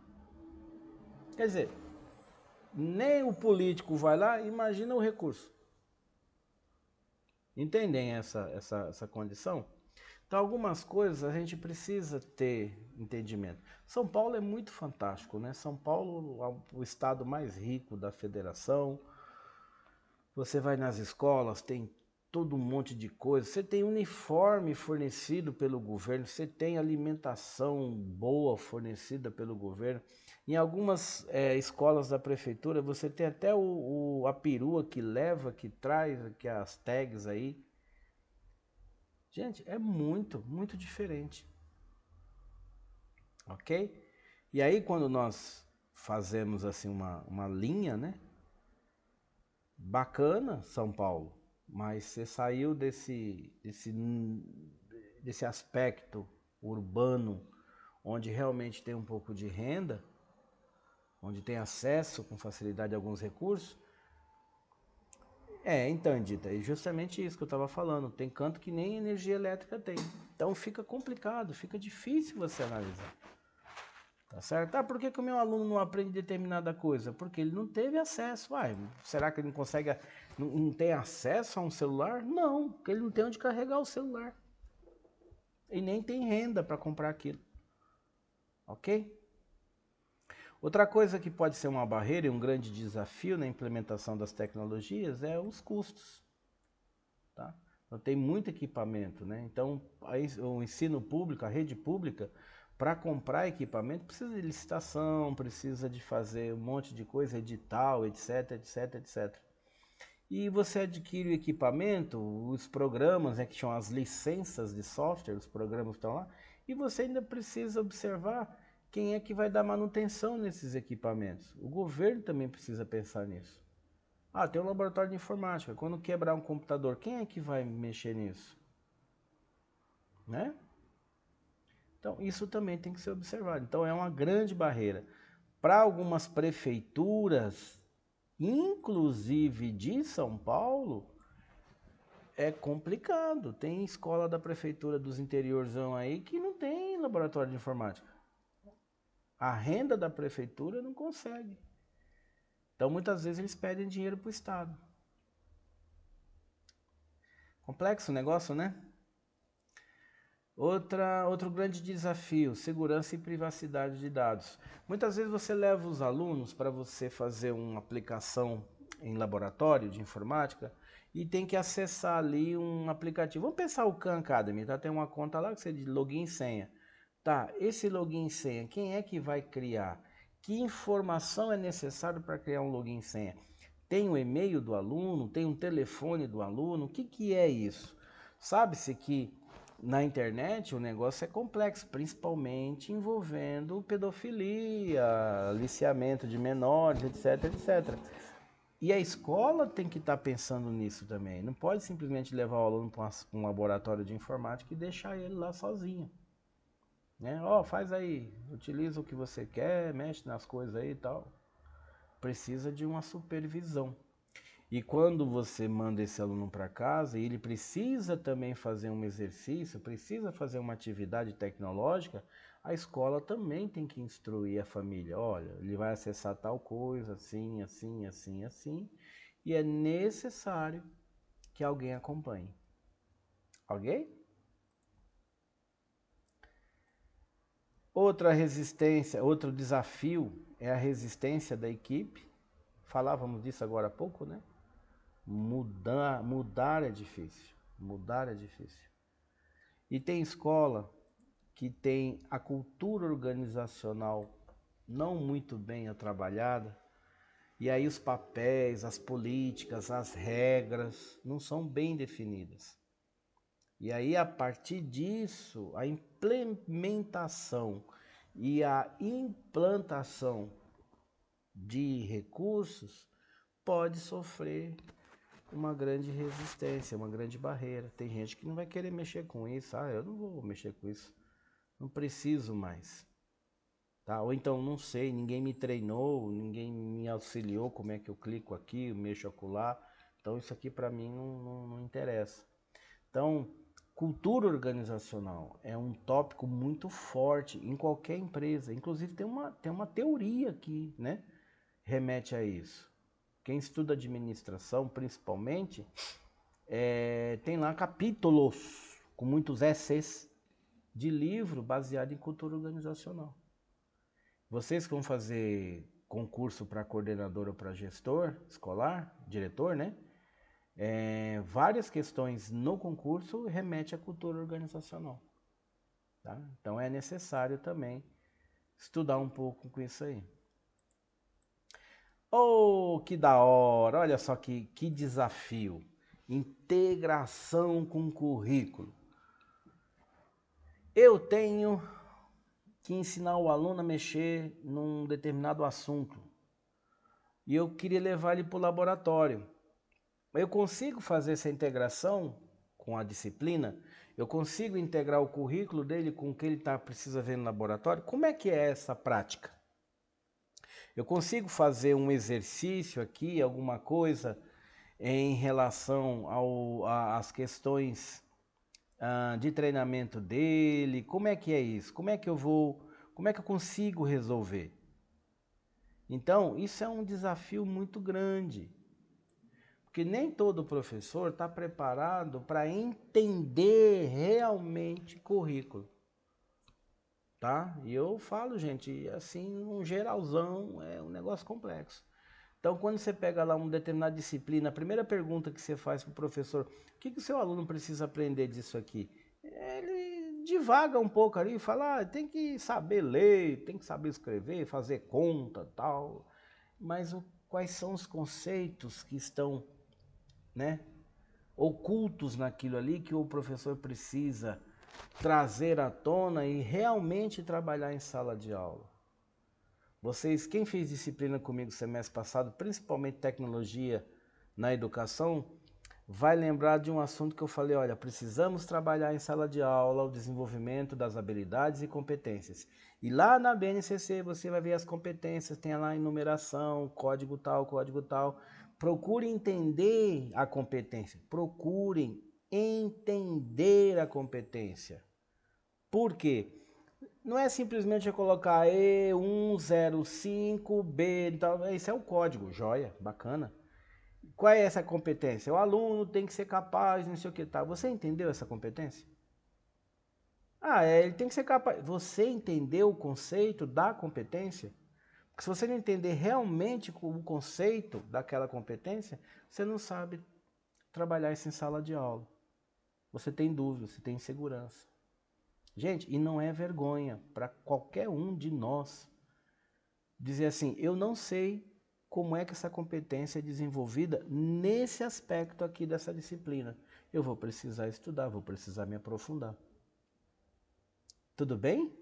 Quer dizer, nem o político vai lá, imagina o recurso. Entendem essa condição? Então, algumas coisas a gente precisa ter entendimento. São Paulo é muito fantástico, né? São Paulo é o estado mais rico da federação. Você vai nas escolas, tem todo um monte de coisa. Você tem uniforme fornecido pelo governo, você tem alimentação boa fornecida pelo governo. Em algumas escolas da prefeitura, você tem até a perua que leva, que traz, que as tags aí. Gente, é muito, muito diferente. Ok? E aí quando nós fazemos assim uma linha, né? Bacana São Paulo, mas você saiu desse aspecto urbano, onde realmente tem um pouco de renda, onde tem acesso com facilidade a alguns recursos. Então, Dita, é justamente isso que eu estava falando. Tem canto que nem energia elétrica tem. Então fica complicado, fica difícil você analisar. Tá certo? Ah, por que o meu aluno não aprende determinada coisa? Porque ele não teve acesso. Será que ele não consegue, não tem acesso a um celular? Não, porque ele não tem onde carregar o celular. E nem tem renda para comprar aquilo. Ok? Outra coisa que pode ser uma barreira e um grande desafio na implementação das tecnologias é os custos. Tá? Então tem muito equipamento, né? Então o ensino público, a rede pública, para comprar equipamento precisa de licitação, precisa de fazer um monte de coisa, edital, etc, etc, etc. E você adquire o equipamento, os programas, né, que chamam as licenças de software, os programas estão lá, e você ainda precisa observar quem é que vai dar manutenção nesses equipamentos. O governo também precisa pensar nisso. Tem um laboratório de informática. Quando quebrar um computador, quem é que vai mexer nisso? Né? Então, isso também tem que ser observado. Então, é uma grande barreira. Para algumas prefeituras, inclusive de São Paulo, é complicado. Tem escola da prefeitura dos interiorzão aí que não tem laboratório de informática. A renda da prefeitura não consegue. Então, muitas vezes, eles pedem dinheiro para o Estado. Complexo o negócio, né? Outro grande desafio, segurança e privacidade de dados. Muitas vezes você leva os alunos para você fazer uma aplicação em laboratório de informática e tem que acessar ali um aplicativo. Vamos pensar o Khan Academy, tá? Tem uma conta lá que você diz login e senha. Tá, esse login e senha, quem é que vai criar? Que informação é necessário para criar um login e senha? Tem o e-mail do aluno? Tem um telefone do aluno? O que é isso? Sabe-se que na internet o negócio é complexo, principalmente envolvendo pedofilia, aliciamento de menores, etc, etc. E a escola tem que estar pensando nisso também. Não pode simplesmente levar o aluno para um laboratório de informática e deixar ele lá sozinho. Né? Faz aí, utiliza o que você quer, mexe nas coisas aí e tal. Precisa de uma supervisão. E quando você manda esse aluno para casa, e ele precisa também fazer um exercício, precisa fazer uma atividade tecnológica, a escola também tem que instruir a família. Olha, ele vai acessar tal coisa, assim, assim, assim, assim, e é necessário que alguém acompanhe. Ok? Outra resistência, outro desafio é a resistência da equipe. Falávamos disso agora há pouco, né? Mudar é difícil. Mudar é difícil. E tem escola que tem a cultura organizacional não muito bem trabalhada, e aí os papéis, as políticas, as regras não são bem definidas. E aí, a partir disso, a implementação e a implantação de recursos pode sofrer uma grande resistência, uma grande barreira. Tem gente que não vai querer mexer com isso. Ah, eu não vou mexer com isso. Não preciso mais. Tá? Ou então, não sei, ninguém me treinou, ninguém me auxiliou como é que eu clico aqui, eu mexo acolá. Então, isso aqui para mim não interessa. Então, cultura organizacional é um tópico muito forte em qualquer empresa. Inclusive tem uma teoria que, né, remete a isso. Quem estuda administração, principalmente, tem lá capítulos com muitos esses de livro baseado em cultura organizacional. Vocês que vão fazer concurso para coordenador ou para gestor escolar, diretor, né? Várias questões no concurso remete à cultura organizacional. Tá? Então é necessário também estudar um pouco com isso aí. Oh, que da hora! Olha só que desafio. Integração com currículo. Eu tenho que ensinar o aluno a mexer num determinado assunto. E eu queria levar ele para o laboratório. Eu consigo fazer essa integração com a disciplina? Eu consigo integrar o currículo dele com o que ele precisa ver no laboratório? Como é que é essa prática? Eu consigo fazer um exercício aqui, alguma coisa em relação às questões de treinamento dele? Como é que é isso? Como é que eu consigo resolver? Então, isso é um desafio muito grande. Porque nem todo professor está preparado para entender realmente currículo. Tá? E eu falo, gente, assim, um geralzão, é um negócio complexo. Então, quando você pega lá uma determinada disciplina, a primeira pergunta que você faz para o professor, o que o seu aluno precisa aprender disso aqui? Ele divaga um pouco ali e fala, tem que saber ler, tem que saber escrever, fazer conta, tal. Mas quais são os conceitos que estão, né, ocultos naquilo ali que o professor precisa trazer à tona e realmente trabalhar em sala de aula? Vocês, quem fez disciplina comigo semestre passado, principalmente tecnologia na educação, vai lembrar de um assunto que eu falei, olha, precisamos trabalhar em sala de aula o desenvolvimento das habilidades e competências. E lá na BNCC você vai ver as competências, tem lá a enumeração, código tal, código tal. Procure entender a competência, procurem entender a competência. Por quê? Não é simplesmente eu colocar E105B, tal. Esse é o código, joia, bacana. Qual é essa competência? O aluno tem que ser capaz, não sei o que tal. Você entendeu essa competência? Ele tem que ser capaz. Você entendeu o conceito da competência? Porque se você não entender realmente o conceito daquela competência, você não sabe trabalhar isso em sala de aula. Você tem dúvida, você tem insegurança. Gente, e não é vergonha para qualquer um de nós dizer assim, eu não sei como é que essa competência é desenvolvida nesse aspecto aqui dessa disciplina. Eu vou precisar estudar, vou precisar me aprofundar. Tudo bem?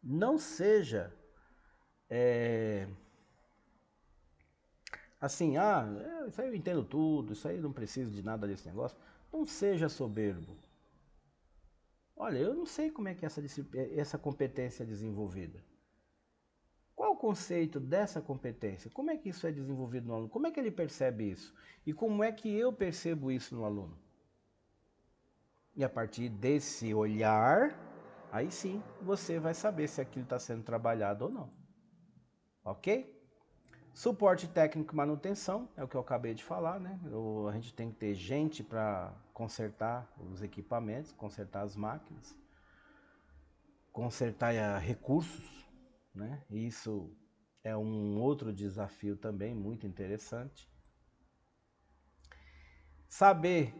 Não seja assim, isso aí eu entendo tudo, isso aí eu não preciso de nada desse negócio. Não seja soberbo. Olha, eu não sei como é que essa competência é desenvolvida. Qual o conceito dessa competência? Como é que isso é desenvolvido no aluno? Como é que ele percebe isso? E como é que eu percebo isso no aluno? E a partir desse olhar, aí sim você vai saber se aquilo está sendo trabalhado ou não. Ok? Suporte técnico e manutenção, é o que eu acabei de falar, né? A gente tem que ter gente para consertar os equipamentos, consertar as máquinas. consertar recursos, né? Isso é um outro desafio também muito interessante. Saber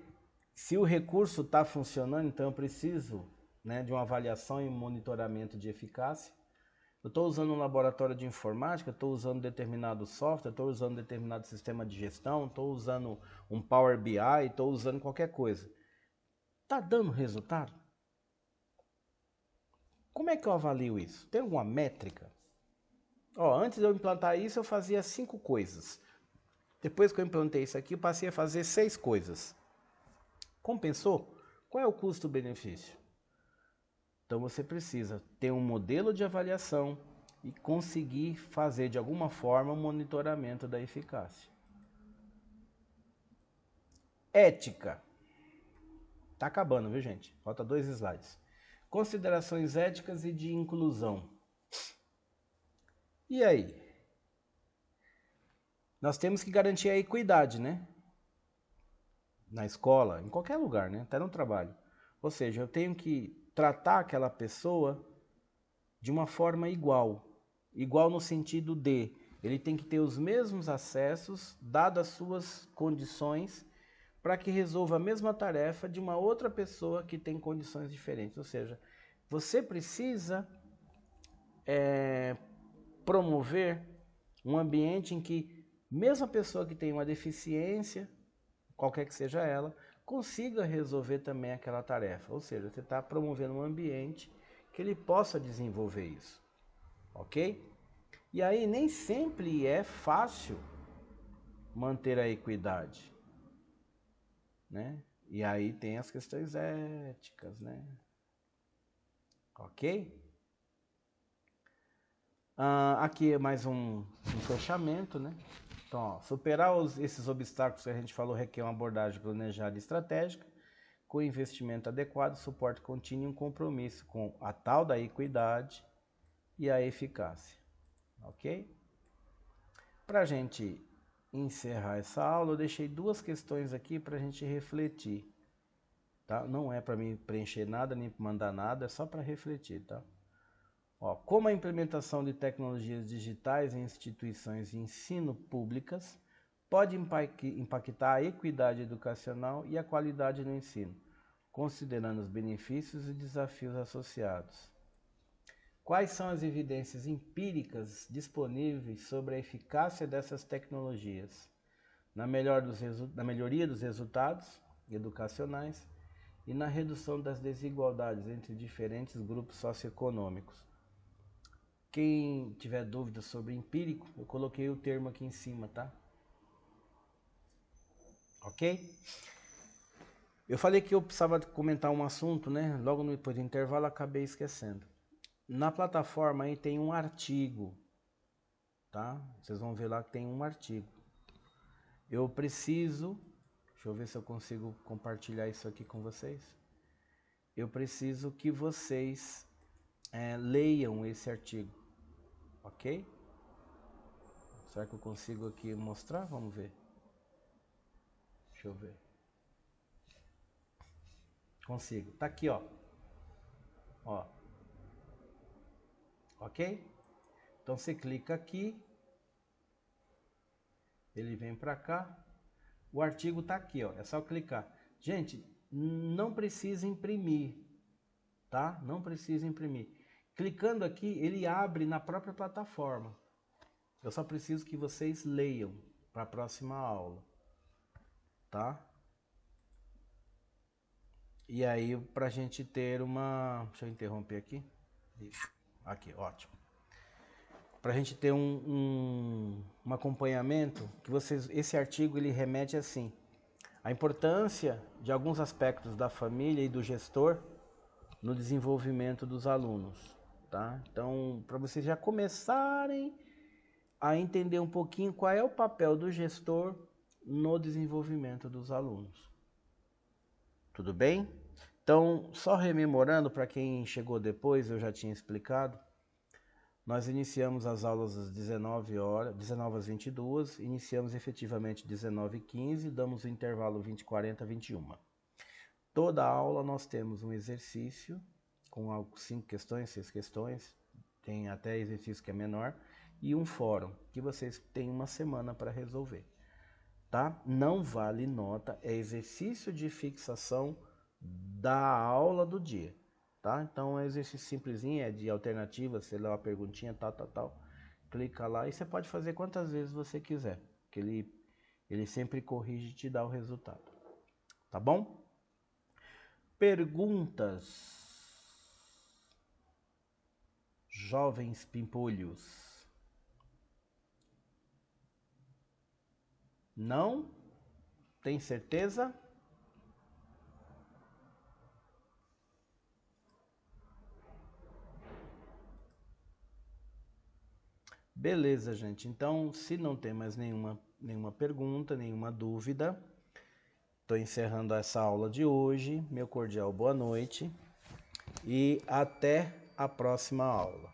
se o recurso está funcionando, então eu preciso, né, de uma avaliação e monitoramento de eficácia. Eu estou usando um laboratório de informática, estou usando determinado software, estou usando determinado sistema de gestão, estou usando um Power BI, estou usando qualquer coisa. Está dando resultado? Como é que eu avalio isso? Tem alguma métrica? Antes de eu implantar isso, eu fazia 5 coisas. Depois que eu implantei isso aqui, eu passei a fazer 6 coisas. Compensou? Qual é o custo-benefício? Então você precisa ter um modelo de avaliação e conseguir fazer de alguma forma um monitoramento da eficácia. Ética. Tá acabando, viu, gente? Falta 2 slides. Considerações éticas e de inclusão. E aí? Nós temos que garantir a equidade, né? Na escola, em qualquer lugar, né? Até no trabalho. Ou seja, eu tenho que tratar aquela pessoa de uma forma igual. Igual no sentido de ele tem que ter os mesmos acessos, dadas as suas condições, para que resolva a mesma tarefa de uma outra pessoa que tem condições diferentes. Ou seja, você precisa promover um ambiente em que mesmo a pessoa que tem uma deficiência, qualquer que seja ela, consiga resolver também aquela tarefa. Ou seja, você está promovendo um ambiente que ele possa desenvolver isso. Ok? E aí nem sempre é fácil manter a equidade, né? E aí tem as questões éticas, né? Ok? Aqui é mais um fechamento, né? Então, superar esses obstáculos que a gente falou requer uma abordagem planejada e estratégica, com investimento adequado, suporte contínuo e um compromisso com a tal da equidade e a eficácia. Ok? Para a gente encerrar essa aula, eu deixei 2 questões aqui para a gente refletir. Tá? Não é para mim preencher nada, nem mandar nada, é só para refletir. Tá? Como a implementação de tecnologias digitais em instituições de ensino públicas pode impactar a equidade educacional e a qualidade no ensino, considerando os benefícios e desafios associados. Quais são as evidências empíricas disponíveis sobre a eficácia dessas tecnologias na melhoria dos resultados educacionais e na redução das desigualdades entre diferentes grupos socioeconômicos? Quem tiver dúvidas sobre empírico, eu coloquei o termo aqui em cima, tá? Ok? Eu falei que eu precisava comentar um assunto, né? Logo depois do intervalo, acabei esquecendo. Na plataforma aí tem um artigo, tá? Vocês vão ver lá que tem um artigo. Eu preciso, deixa eu ver se eu consigo compartilhar isso aqui com vocês. Eu preciso que vocês leiam esse artigo, ok? Será que eu consigo aqui mostrar? Vamos ver. Deixa eu ver. Consigo. Tá aqui, ó. Ok? Então você clica aqui, ele vem para cá, o artigo tá aqui, ó. É só clicar. Gente, não precisa imprimir, tá? Não precisa imprimir. Clicando aqui, ele abre na própria plataforma. Eu só preciso que vocês leiam para a próxima aula, tá? E aí, para a gente ter uma... Deixa eu interromper aqui. Isso. Aqui, ótimo. Para a gente ter um acompanhamento, que vocês, esse artigo ele remete assim: a importância de alguns aspectos da família e do gestor no desenvolvimento dos alunos, tá? Então, para vocês já começarem a entender um pouquinho qual é o papel do gestor no desenvolvimento dos alunos. Tudo bem? Então, só rememorando, para quem chegou depois, eu já tinha explicado, nós iniciamos as aulas às 19 horas, 19 às 22, iniciamos efetivamente 19h15, damos o intervalo 20h40, 21h. Toda aula nós temos um exercício com 5 questões, 6 questões, tem até exercício que é menor, e um fórum, que vocês têm uma semana para resolver, tá? Não vale nota, é exercício de fixação da aula do dia, tá? Então é um exercício simplesinho, é de alternativa, você lê uma perguntinha, tal, clica lá e você pode fazer quantas vezes você quiser, que ele sempre corrige e te dá o resultado, tá bom? Perguntas, jovens pimpolhos? Não? Tem certeza? Beleza, gente. Então, se não tem mais nenhuma pergunta, nenhuma dúvida, estou encerrando essa aula de hoje. Meu cordial boa noite e até a próxima aula.